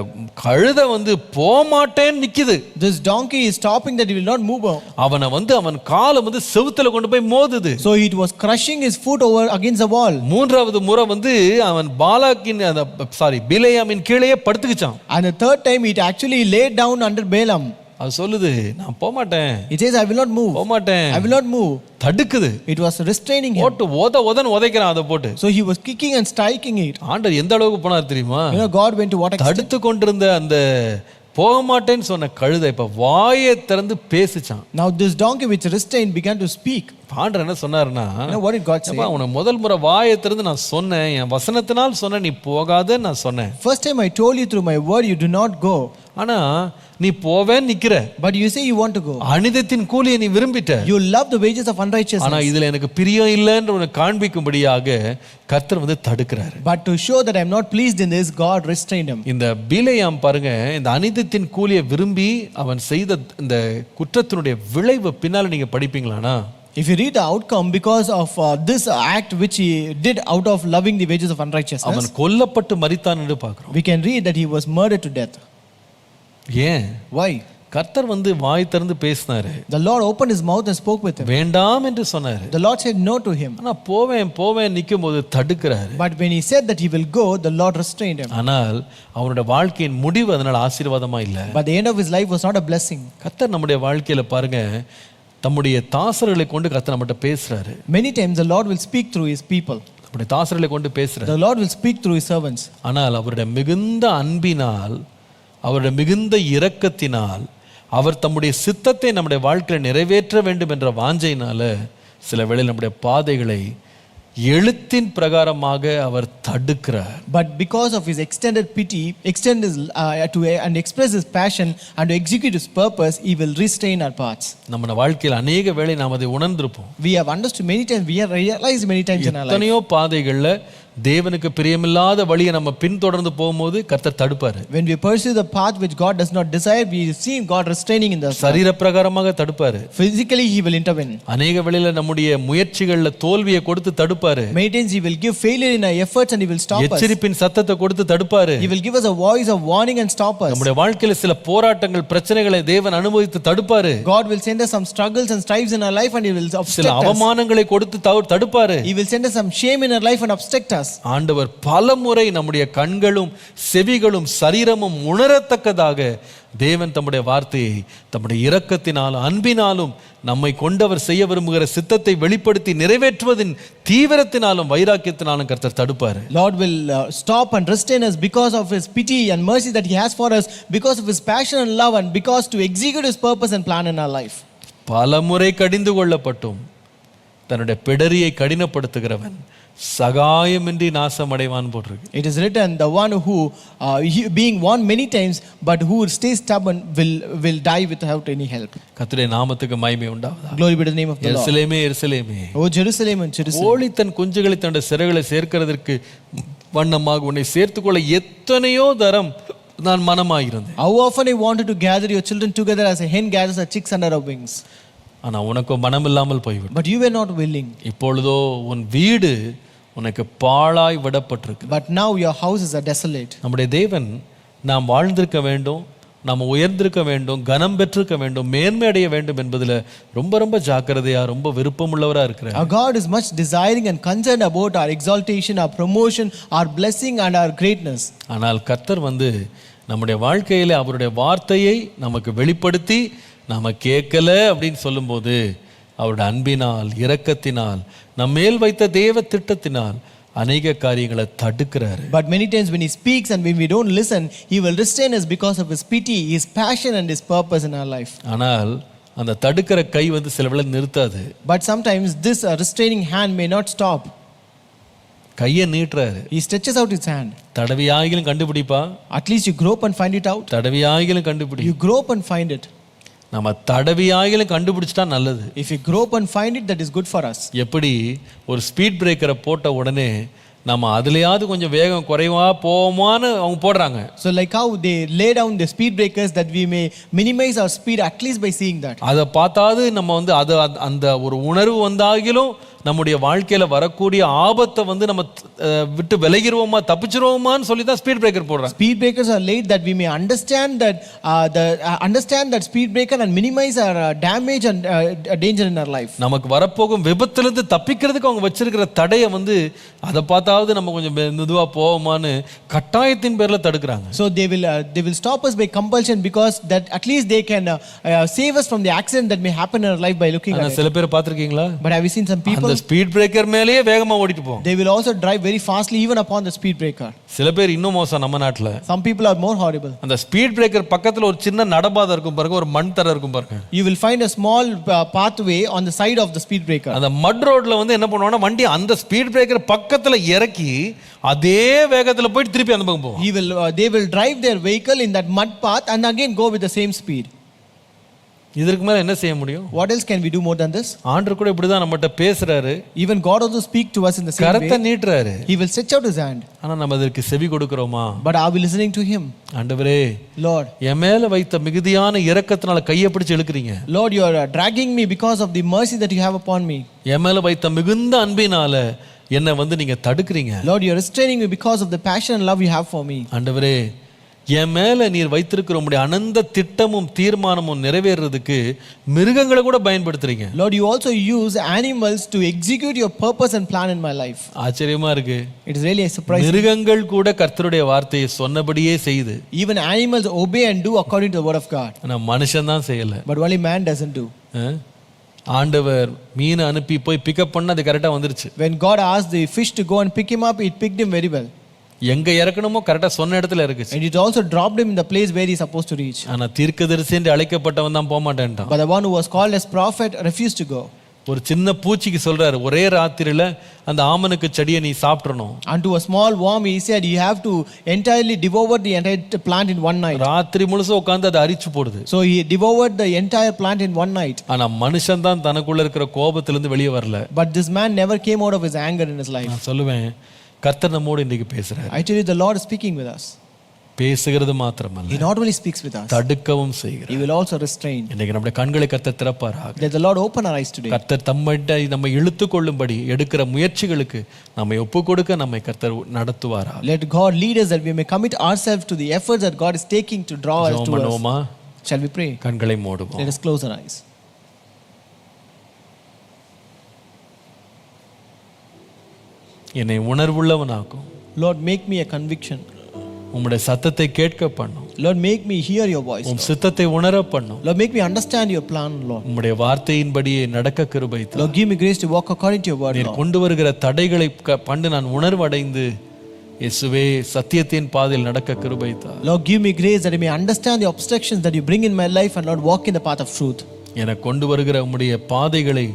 கழுதை வந்து போமாட்டேன்னு நிக்குது. This donkey is stopping that he will not move. அவனை வந்து அவன் காலை வந்து செவுத்துல கொண்டு போய் மோதுது. So it was crushing his foot over against the wall. மூன்றாவது முறை வந்து அவன் பாலாக்கின் பிலேயாமின் கீழேயே படுத்துக்கிச்சான். And the third time it actually laid down under Balaam. அது சொல்லுது, நான் போக மாட்டேன். It says I will not move. போக மாட்டேன். I will not move. தடுக்குது. It was restraining him. போட்டு ஓதன்னு உதைக்கிறான் அதை போட்டு. So he was kicking and striking it. ஆண்டவர் எந்த அளவுக்கு போனார் தெரியுமா? You know God went to what extent? தடுத்து கொண்டிருந்த அந்த போக மாட்டேன்னு சொன்ன கழுதை இப்ப வாயை திறந்து பேசிச்சான். Now this donkey which restrained began to speak. ஆண்டவர் என்ன சொன்னாருன்னா, You know what did God say? அப்பா, உனக்கு முதல் முறை வாயை திறந்து நான் சொன்னேன், என் வசனத்தினால் சொன்னேன், நீ போகாதன்னு நான் சொன்னேன். First time I told you through my word, you do not go. ஆனா நீ போவேன்னு நிக்கிற. But you say you want to go. அநீதத்தின் கூலியை நீ விரும்பிட்ட. You love the wages of unrighteousness. ஆனா இதுல எனக்கு பிரியம் இல்லைன்ற உனக்கு காண்பிக்கும்படியாக கர்த்தர் வந்து தடுக்கிறாரு. But to show that I am not pleased in this, God restrained him. இந்த பிலேயாம் பாருங்க, இந்த அநீதத்தின் கூலியை விரும்பி அவன் செய்த இந்த குற்றத்தினுடைய விளைவு பின்னால நீங்க படிப்பீங்களானா, If you read the outcome because of this act which he did out of loving the wages of unrighteousness, அவன் கொல்லப்பட்டு மரித்தான் என்று பார்க்கிறோம். we can read that he was murdered to death. ஏன்? Why? கர்த்தர் வந்து வாய் திறந்து பேசினாரு. The Lord opened his mouth and spoke with him. வேண்டாம் என்று சொன்னாரு. The Lord said no to him. ஆனா போவேன் நிக்கும்போது தடுக்கிறாரு. But when he said that he will go, the Lord restrained him. ஆனால் அவனுடைய வாழ்க்கையின் முடிவு அதனால ஆசீர்வாதமா இல்ல. But the end of his life was not a blessing. கர்த்தர் நம்முடைய வாழ்க்கையில பாருங்க, தம்முடைய தாசர்களை கொண்டு கர்த்தர் நம்மகிட்ட பேசுறாரு. Many times the Lord will speak through his people. நம்முடைய தாசர்களை கொண்டு பேசுறாரு. The Lord will speak through his servants. ஆனால் அவருடைய மிகுந்த அன்பினால், அவருடைய மிகுந்த இரக்கத்தினால், அவர் தம்முடைய சித்தத்தை நம்முடைய வாழ்க்கையில் நிறைவேற்ற வேண்டும் என்ற வாஞ்சையினால சில வேளையில் நம்முடைய பாதைகளை எழுத்தின் பிரகாரமாக அவர் தடுக்கிறார். But because of his extended pity, extend his and express his passion and to execute his purpose, he will restrain our paths. நம்ம வாழ்க்கையில் அநேக வேளை நாம் அதை உணர்ந்திருப்போம். We have understood many times, we have realized many times in our life. எத்தனையோ பாதைகள்ல தேவனுக்கு பிரியமில்லாத வழியை நம்ம பின்தொடர்ந்து போகும்போது கர்த்தர் தடுப்பாரு. When we pursue the path which God does not desire, we see God restraining in the சரீர பிரகாரமாக தடுப்பாரு. Physically he will intervene. அநேக வேளையில நம்முடைய முயற்சிகள்ல தோல்வியை கொடுத்து தடுப்பாரு. Many times he will give failure in our efforts and he will stop us. எச்சரிப்பின் சத்தத்தை கொடுத்து தடுப்பாரு. He will give us a voice of warning and stop us. நம்முடைய வாழ்க்கையில சில போராட்டங்கள், பிரச்சனைகளை தேவன் அனுபவித்து தடுப்பாரு. God will send us some struggles and strives in our life and he will obstruct சில us. அவமானங்களை கொடுத்து தடுப்பாரு. He will send us some shame in our life and obstruct us. ஆண்டவர் பலமுறை நம்முடைய கண்களும் செவிகளும் சரீரமும் உணரத்தக்கதாக தேவன் தம்முடைய வார்த்தையை தம்முடைய இரக்கத்தினாலும் அன்பினாலும் நம்மை கொண்டவர் செய்ய விரும்புகிற சித்தத்தை வெளிப்படுத்தி நிறைவேற்றுவதின் தீவிரத்தினாலும் வைராக்கியத்தினாலும் கர்த்தர் தடுப்பாரு. Lord will stop and restrain us because of his pity and mercy that he has for us, because of his passion and love, and because to execute his purpose and plan in our life. பலமுறை கடிந்து கொள்ளப்பட்டும் தன்னுடைய பிடரியை கடினப்படுத்துகிறவன் சகாயமின்றி நாசமடைவான் போட்டிருக்கு. It is written, the one who being warned many times but who stays stubborn will die without any help. கர்த்தருடைய நாமத்துக்கு மகிமை உண்டாவதாக. Glory be to the name of the Lord. எருசலேமே எருசலேமே, O Jerusalem and Jerusalem, கோழி தன் குஞ்சுகளை தன்னுடைய சிறகுகளை சேர்க்கிறதற்கு வண்ணமாக உன்னை சேர்த்துக்கொள்ள எத்தனையோ தரம் நான் மனமாயிருந்தேன். How often I wanted to gather your children together as a hen gathers her chicks under her wings. ஆனா உனக்கு மனம் இல்லாமல் போய்விடும். But you were not willing. இப்பொழுதோ உன் வீடு உனக்கு பாழாய் விடப்பட்டிருக்கு. But now your houses are desolate. நம்முடைய தேவன் நாம் வாழ்ந்திருக்க வேண்டும், நாம் உயர்ந்திருக்க வேண்டும், கனம் பெற்றிருக்க வேண்டும், மேன்மை அடைய வேண்டும் என்பதில் ரொம்ப ரொம்ப ஜாக்கிரதையா, ரொம்ப விருப்பமுள்ளவரா இருக்கிறார். Our God is much desiring and concerned about our exaltation, our promotion, our blessing and our greatness. ஆனால் கர்த்தர் வந்து நம்முடைய வாழ்க்கையில அவருடைய வார்த்தையை நமக்கு வெளிப்படுத்தி நாம கேட்கல அப்படின்னு சொல்லும்போது அவருடைய அன்பினால், இரக்கத்தினால், நம்ம மேல் வைத்த தேவ திட்டத்தினால் அநேக காரியங்களை தடுக்கிறாரு. But many times when he speaks and when we don't listen, he will restrain us because of his pity, his passion and his purpose in our life. ஆனால் அந்த தடுக்கிற கை வந்து சில வேளை நிறுத்தாது. But sometimes this restraining hand may not stop. கையை நீட்டுறாரு. He stretches out his hand. தடவியாகிலும் கண்டுபிடிப்பா. At least you grope and find it out. தடவியாகிலும் கண்டுபிடி. You grope and find it. நம்ம தடவியாகிலும் கண்டுபிடிச்சிட்டா நல்லது. If you grope and find it, that is good for us. எப்படி ஒரு speed பிரேக்கரை போட்ட உடனே நம்ம அதுலயாவது கொஞ்சம் வேகம் குறைவா போவோமான்னு அவங்க போடுறாங்க. So like how they lay down the speed breakers that we may minimize our speed at least by seeing that. அதை பார்த்தாவது நம்ம வந்து அது அந்த ஒரு உணர்வு வந்தாகிலும் நம்முடைய வாழ்க்கையில வரக்கூடிய ஆபத்தை வந்து நம்ம விட்டு விலகிடுவோமா, தப்பிச்சிருவோமான்னு சொல்லி தான் ஸ்பீட் பிரேக்கர் போடுறாங்க. Speed breakers are laid that we may understand that speed breaker and minimize our damage and danger in our life. நமக்கு வரப்போகும் விபத்திலிருந்து தப்பிக்கிறதுக்கு அவங்க வச்சிருக்கிற தடையை வந்து அதை பார்த்தாவது நம்ம கொஞ்சம் மெதுவா போவோமான்னு கட்டாயத்தின் பேர்ல தடுக்கிறாங்க. So they will stop us by compulsion because that at least they can save us from the accident that may happen in our life by looking at it. சில பேர் பார்த்திருக்கீங்களா? But have you seen some people? அந்த speed breaker மேலேயே வேகமா ஓடிட்டு போகும். they will also drive very fastly even upon the speed breaker. சில பேர் இன்னும் மோசம் நம்ம நாட்டுல. Some people are more horrible. அந்த ஸ்பீட் பிரேக்கர் பக்கத்துல ஒரு சின்ன நடபாதை இருக்கும் பாருங்க, ஒரு மண் தரை இருக்கும் பாருங்க. You will find a small pathway on the side of the speed breaker. அந்த மட் ரோட்ல வந்து என்ன பண்ணுவாங்கன்னா வண்டி அந்த ஸ்பீட் பிரேக்கர் பக்கத்துல இறக்கி அதே வேகத்துல போய் திருப்பி அந்த பக்கம் போகும். They will drive their vehicle in that mud path and again go with the same speed. இதற்கு மேல என்ன செய்ய முடியும்? What else can we do more than this? ஆண்டவர் கூட இப்படிதான் நம்மகிட்ட பேசுறாரு. Even God also speak to us in the same way. கரத்தை நீட்டுறாரு. He will stretch out his hand. ஆனா நம்ம அதற்கு செவி கொடுக்கிறோமா? But are we listening to him? ஆண்டவரே, Lord, என் மேல வைத்த மிகுதியான இரக்கத்தினால கையை பிடிச்சு இழுக்கிறீங்க. Lord, you are dragging me because of the mercy that you have upon me. என் மேல வைத்த மிகுந்த அன்பினால என்னை வந்து நீங்க தடுக்கிறீங்க. Lord, you are restraining me because of the passion and love you have for me. ஆண்டவரே, என் மேல நீர் வைத்திருக்கிற உம்முடைய அனந்த திட்டமும் தீர்மானமும் நிறைவேறதுக்கு மிருகங்களை கூட பயன்படுத்துறீங்க. Lord, you also use animals to execute your purpose and plan in my life. ஆச்சரியமா இருக்கு. It is really a surprise. மிருகங்கள் கூட கர்த்தருடைய வார்த்தையை சொன்னபடியே செய்யுது. Even animals obey and do according to the word of God. ஆனா மனுஷன் தான் செய்யல. But only man doesn't do. ஆண்டவர் மீனை அனுப்பி போய் பிக்கப் பண்ண அது கரெக்டா வந்துருச்சு. When God asked the fish to go and pick him up, it picked him very well. எங்க இறக்கணுமோ கரெக்டா சொன்ன இடத்துல இருக்குச்சு. And it also dropped him in the place where he is supposed to reach. ஆனா தீர்க்கதரிசி என்று அழைக்கப்பட்டவன் தான் போக மாட்டேன்ட்டான். But the one who was called as prophet refused to go. ஒரு சின்ன பூச்சிக்கு சொல்றாரு, ஒரே ராத்திரியில அந்த ஆமனுக்கு செடியை நீ சாப்பிடணும். And to a small worm he said, you have to entirely devour the entire plant in one night. ராத்திரி முழுசும் உட்கார்ந்து அதை அரிச்சு போடுது. So he devoured the entire plant in one night. ஆனா மனுஷன் தான் தனக்குள்ள இருக்கிற கோபத்திலிருந்து வெளியே வரல. But this man never came out of his anger in his life. நான் சொல்லுவேன், கர்த்தர் நம்மோடு இன்னைக்கு பேசுறாரு. I tell you, the Lord is speaking with us. பேசுகிறது மாத்திரமல்ல, He not only speaks with us, தடுக்கவும் செய்கிறார். He will also restrain. இன்னைக்கு நம்முடைய கண்களை கர்த்தர் திறப்பாராக. Let the Lord open our eyes today. கர்த்தர் நம்மை இழுத்து கொள்ளும்படி எடுக்கிற முயற்சிகளுக்கு நம்மை ஒப்பு கொடுக்க நம்மை கர்த்தர் நடத்துவாராக. Let God lead us that we may commit ourselves to the efforts that God is taking to draw us to us. Shall we pray? கண்களை மூடுவோம். Let us close our eyes. என்னை உணர்வுள்ளவனாக்கும். Lord, make me a conviction. உம்முடைய சத்தத்தை கேட்க பண்ணும். Lord, make me hear your voice. உம் சித்தத்தை உணர பண்ணும். Lord, make me understand your plan, Lord. உம்முடைய வார்த்தையின்படியே நடக்க கிருபை தாரும். Lord, give me grace to walk according to your word, நீர் Lord. கொண்டு வருகிற தடைகளை கண்டு நான் உணர்வடைந்து இயேசுவே சத்தியத்தின் பாதையில் நடக்க கிருபை தாரும். Lord, give me grace that I may understand the obstructions that you bring in my life and Lord, walk in the path of truth. எனக்கு கொண்டு வருகிற உம்முடைய பாதைகளை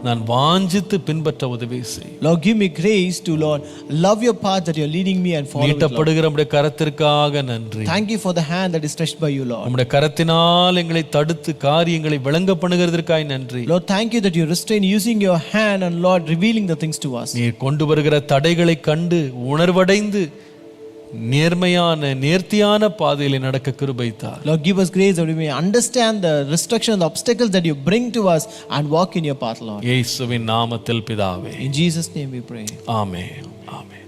நான் வாஞ்சித்து பின்பற்ற உதவி செய். Lord, give me grace to, Lord, love your path that you are leading me and follow it, Lord. நீட்டப்படுகிற உம்முடைய கரத்திற்காக நன்றி. Thank you for the hand that is stretched by you, Lord. உம்முடைய கரத்தினால் எங்களை தடுத்து காரியங்களை விளங்க பண்ணுகிறதற்காய் நன்றி. Lord, thank you that you restrain using your hand and Lord revealing the things to us. நீர் கொண்டு வருகிற தடைகளை கண்டு உணர்வடைந்து நேர்த்தியான பாதையிலே நடக்க கிருபை தார். Lord, give us grace that we may understand the restrictions, the obstacles that you bring to us and walk in your path, Lord. இயேசுவின் நாமத்தில் பிதாவே. In Jesus' name we pray. Amen. Amen.